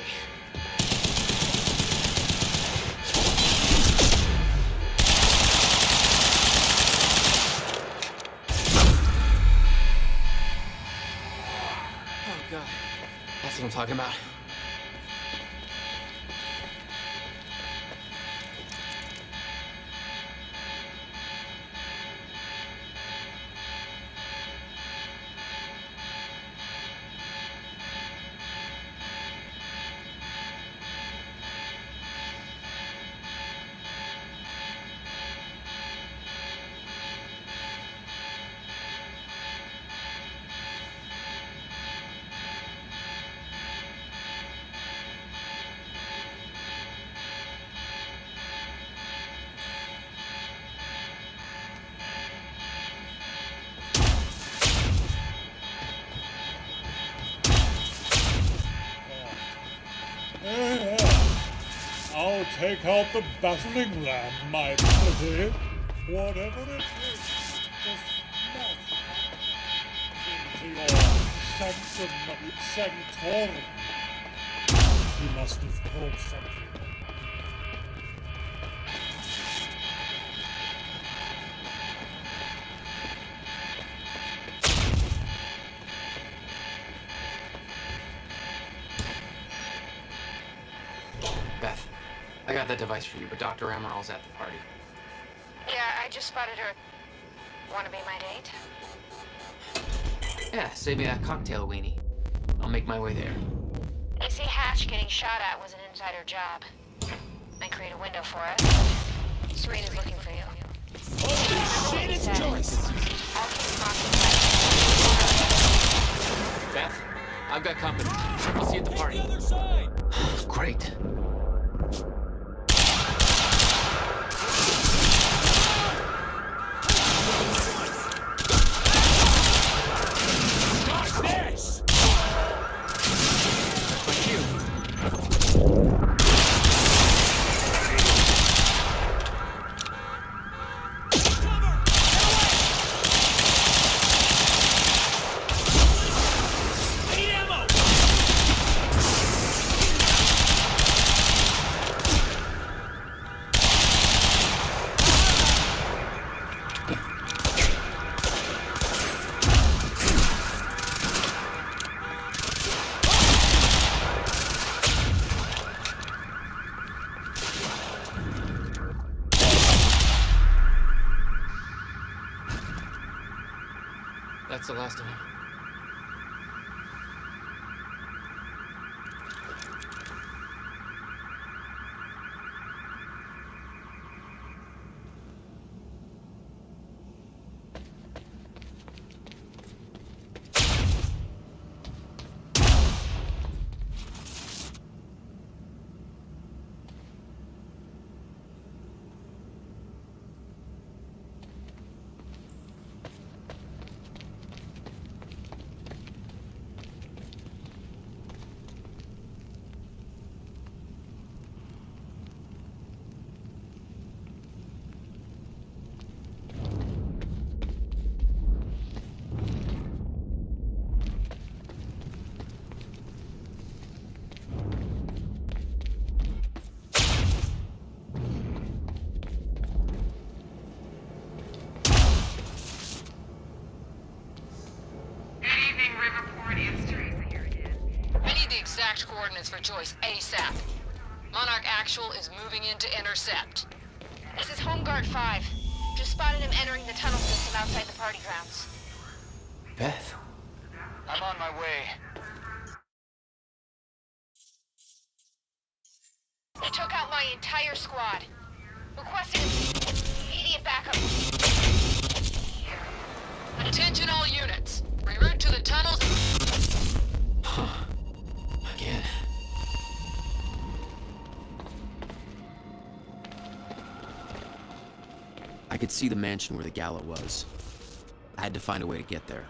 [SPEAKER 3] Oh, God. That's what I'm talking about.
[SPEAKER 11] I'll take out the battling ram, my pretty. Whatever it takes to smash into your sanctum sanctorum. He must have caught something.
[SPEAKER 3] I got that device for you, but Dr. Amaral's at the party.
[SPEAKER 5] Yeah, I just spotted her. Wanna be my date?
[SPEAKER 3] Yeah, save me that cocktail weenie. I'll make my way there.
[SPEAKER 5] You see, Hatch getting shot at was an insider job. I create a window for us. Serena's looking for you.
[SPEAKER 8] Holy shit, it's Joyce!
[SPEAKER 5] I'll keep talking.
[SPEAKER 3] Beth, I've got company. I'll see you at the party. Great. That's the last of him.
[SPEAKER 14] Exact coordinates for Joyce ASAP. Monarch Actual is moving in to intercept.
[SPEAKER 5] This is Homeguard 5. Just spotted him entering the tunnel system outside the party grounds.
[SPEAKER 3] Beth?
[SPEAKER 6] I'm on my way.
[SPEAKER 5] He took out my entire squad. Requesting immediate backup.
[SPEAKER 14] Attention all units. Reroute to the tunnels.
[SPEAKER 3] Again.
[SPEAKER 13] I could see the mansion where the gala was. I had to find a way to get there.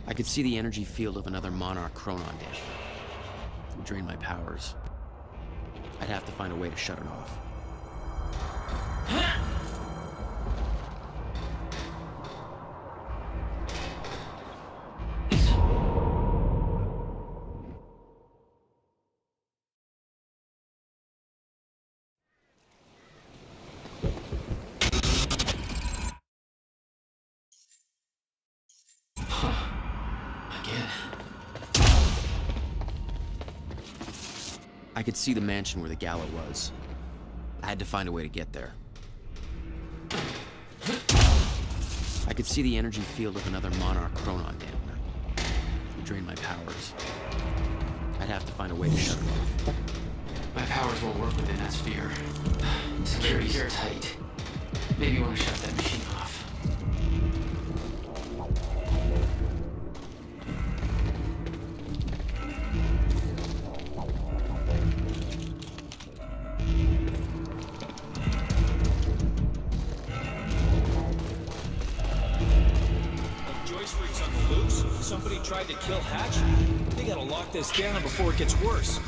[SPEAKER 13] I could see the energy field of another Monarch Chronon dam. It would drain my powers. I'd have to find a way to shut it off. I could see the mansion where the gala was. I had to find a way to get there. I could see the energy field of another Monarch Chronon dampener. It would drain my powers. I'd have to find a way to shut it off.
[SPEAKER 3] My powers won't work within that sphere. Security's tight. Maybe you want to shut that machine off.
[SPEAKER 10] Somebody tried to kill Hatch? They gotta lock this down before it gets worse.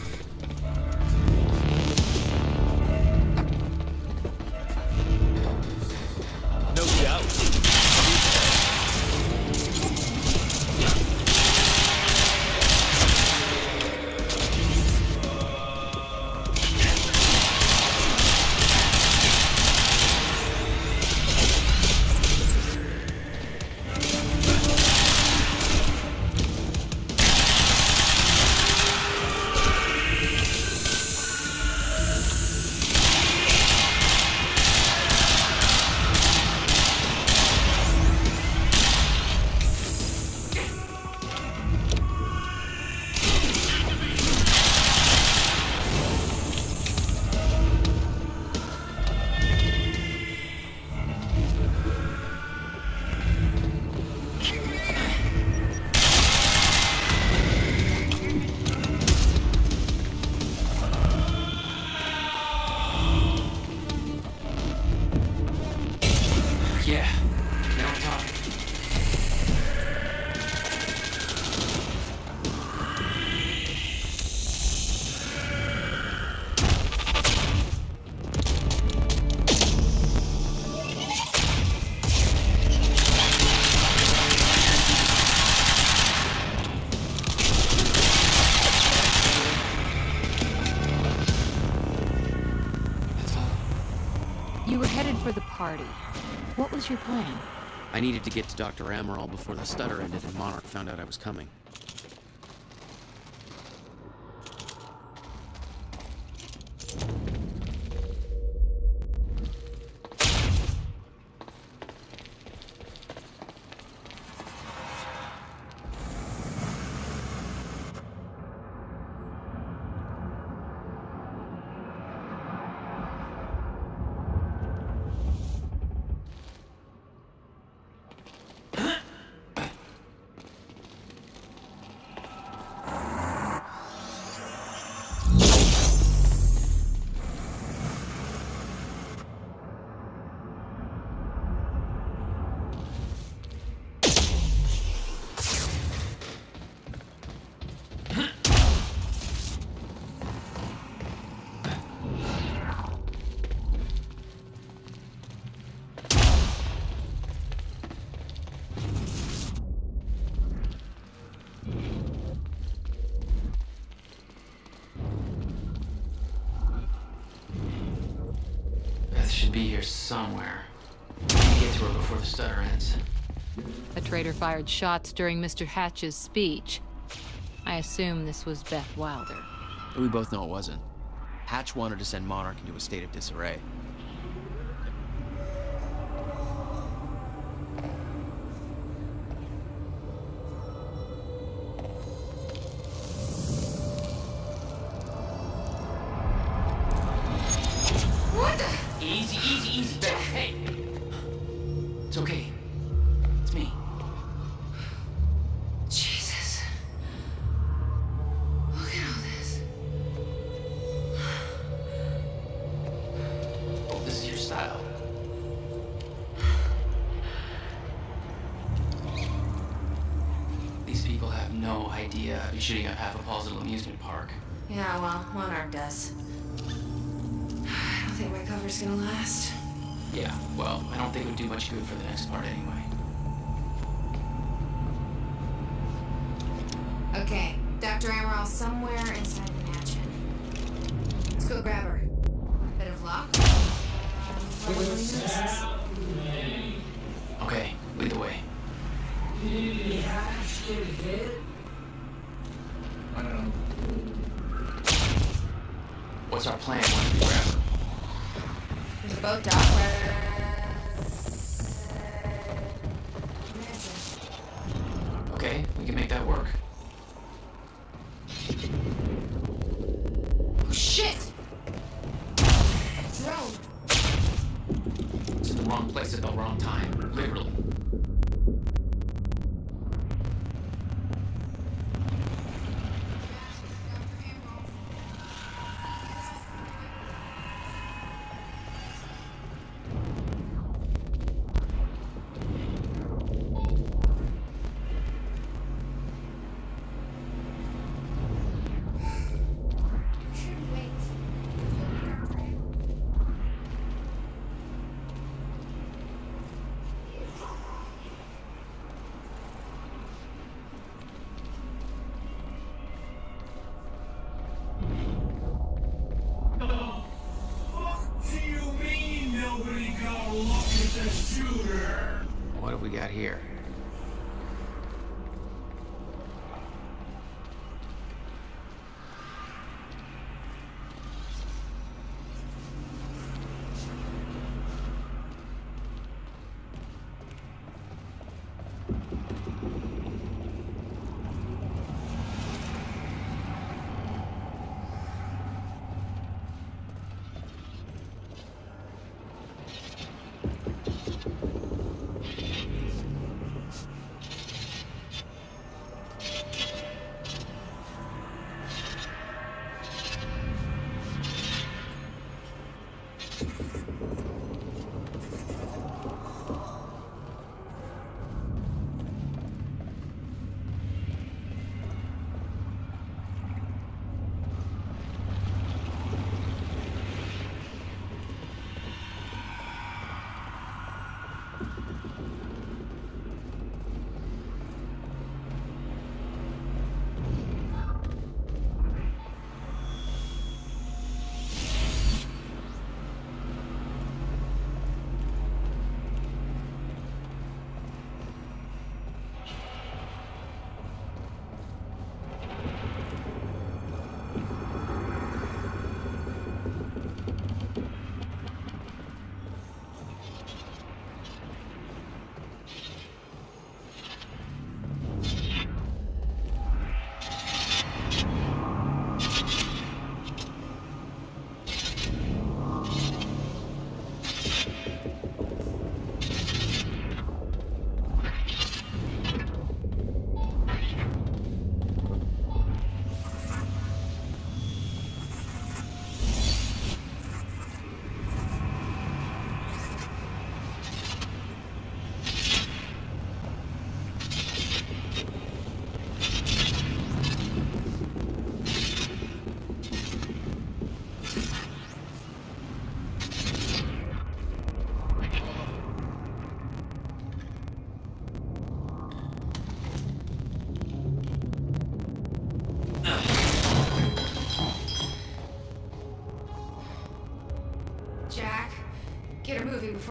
[SPEAKER 2] for the party. What was your plan?
[SPEAKER 3] I needed to get to Dr. Amaral before the stutter ended and Monarch found out I was coming. Should be here somewhere. We need to get to her before the stutter ends.
[SPEAKER 2] A traitor fired shots during Mr. Hatch's speech. I assume this was Beth Wilder.
[SPEAKER 13] We both know it wasn't. Hatch wanted to send Monarch into a state of disarray.
[SPEAKER 3] Easy, easy, easy, Beth. Hey! It's okay. It's me.
[SPEAKER 5] Jesus. Look at all this.
[SPEAKER 3] Oh, this is your style. These people have no idea I've been shooting up half a Paul's little amusement park.
[SPEAKER 5] Yeah, well, Monarch does. I don't think my cover's gonna last.
[SPEAKER 3] Yeah, well, I don't think it would do much good for the next part anyway.
[SPEAKER 5] Okay, Dr. Amaral somewhere inside the mansion. Let's go grab her. Bit of luck.
[SPEAKER 3] Okay, lead the way.
[SPEAKER 1] I don't know.
[SPEAKER 3] What's our plan once we grab her?
[SPEAKER 5] There's a boat dock right.
[SPEAKER 3] Okay, we can make that work.
[SPEAKER 5] Oh, shit! Drone.
[SPEAKER 3] It's in the wrong place at the wrong time, literally.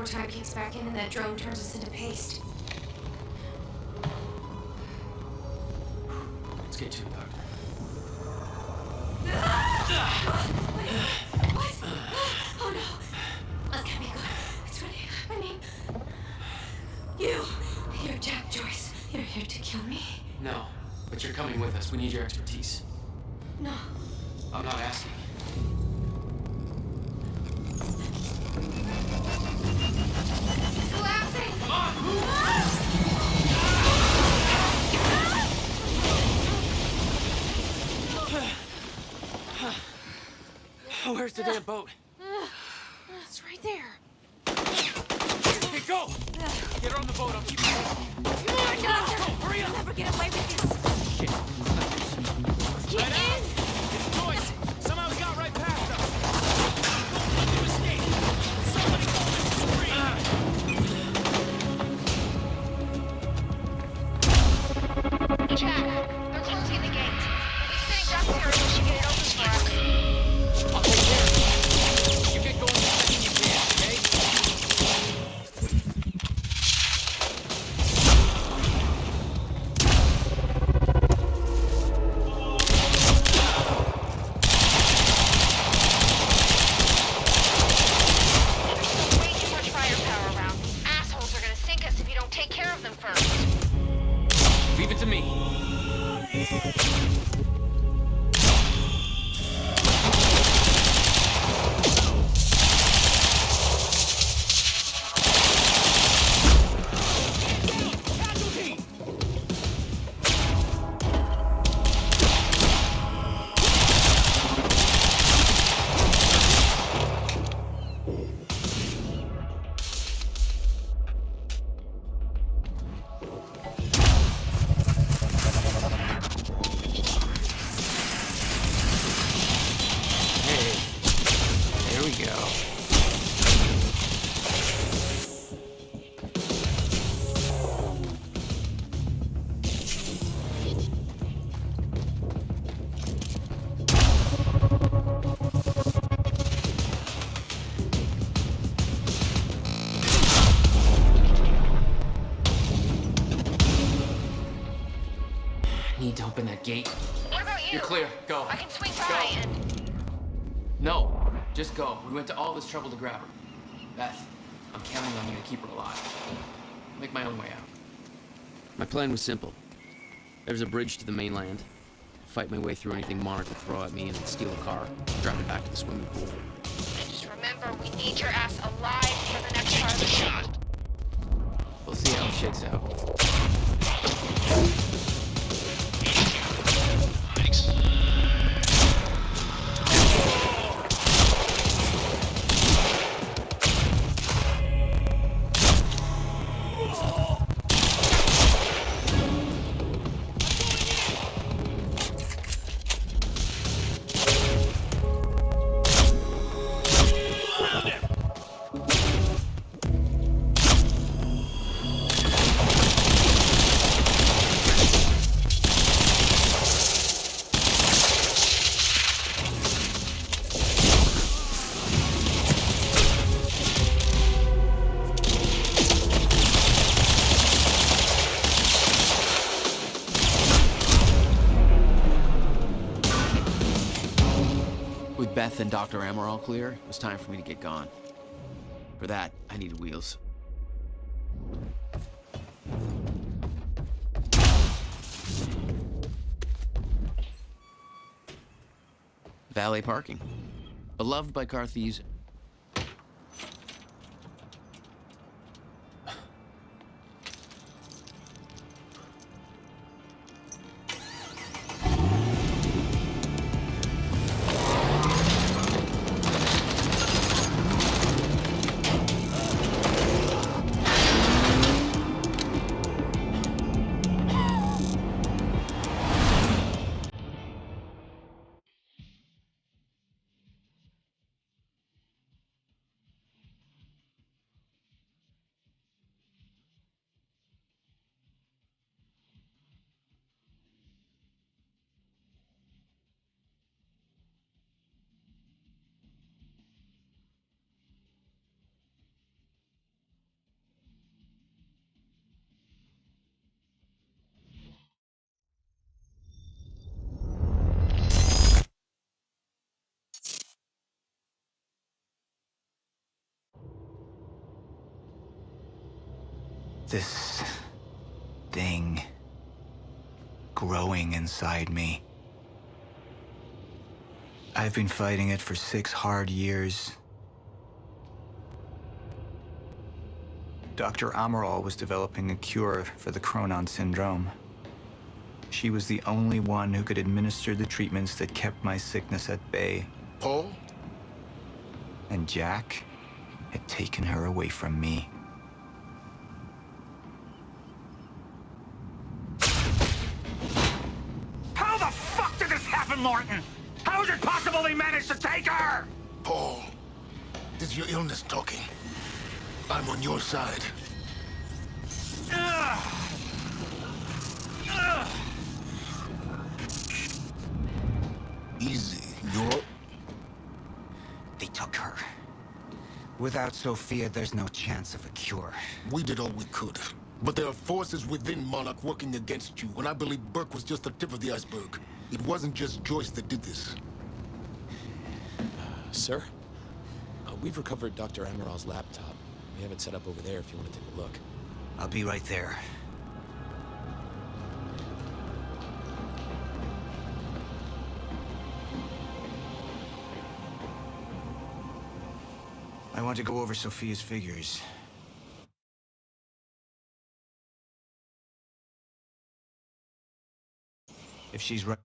[SPEAKER 5] before time kicks back in and that drone turns us into paste.
[SPEAKER 3] Let's get to it, Doctor.
[SPEAKER 5] What? Oh no. That's can't be good. It's really, I mean... You're Jack Joyce. You're here to kill me.
[SPEAKER 3] No, but you're coming with us. We need your expertise.
[SPEAKER 5] No.
[SPEAKER 3] I'm not asking.
[SPEAKER 5] It's collapsing!
[SPEAKER 3] Come on, move! Where's the damn boat?
[SPEAKER 5] It's right there.
[SPEAKER 3] Hey, go! Get her on the boat. I'll keep you warm.
[SPEAKER 5] Come on, Doctor!
[SPEAKER 3] Go, hurry up!
[SPEAKER 5] You'll never get away with this.
[SPEAKER 3] Shit.
[SPEAKER 5] Get in!
[SPEAKER 10] It's Joyce! Somehow he got right past us! You escaped! Somebody call
[SPEAKER 5] Jack, they're closing the gate. We'll be sitting ducks here until she get it open for us.
[SPEAKER 3] I'll take care of it. You get going the second you can, okay?
[SPEAKER 5] There's way too much firepower around. These assholes are gonna sink us if you don't take care of them first.
[SPEAKER 3] Leave it to me. There we go. Need to open that gate.
[SPEAKER 5] What about you?
[SPEAKER 3] You're clear. Go.
[SPEAKER 5] I can swing by and...
[SPEAKER 3] No, just go. We went to all this trouble to grab her. Beth, I'm counting on you to keep her alive. I'll make my own way out. My plan was simple. There's a bridge to the mainland. Fight my way through anything Monarch would throw at me and then steal a car, drive it back to the swimming pool.
[SPEAKER 5] Just remember, we need your ass alive for the next part of the shot.
[SPEAKER 3] We'll see how it shakes out. With Beth and Dr. Amber all clear, it was time for me to get gone. For that, I needed wheels. Valet parking. Beloved by car thieves.
[SPEAKER 1] This thing growing inside me. I've been fighting it for 6 hard years. Dr. Amaral was developing a cure for the Cronon syndrome. She was the only one who could administer the treatments that kept my sickness at bay.
[SPEAKER 8] Paul?
[SPEAKER 1] And Jack had taken her away from me.
[SPEAKER 15] How the fuck did this happen, Lorton? How is it possible they managed to take her?
[SPEAKER 8] Paul, this is your illness talking. I'm on your side. Easy, you're...
[SPEAKER 7] They took her. Without Sophia, there's no chance of a cure.
[SPEAKER 8] We did all we could. But there are forces within Monarch working against you, and I believe Burke was just the tip of the iceberg. It wasn't just Joyce that did this.
[SPEAKER 16] Sir? We've recovered Dr. Amaral's laptop. We have it set up over there if you want to take a look.
[SPEAKER 7] I'll be right there.
[SPEAKER 1] I want to go over Sophia's figures. If she's right...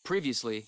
[SPEAKER 13] Previously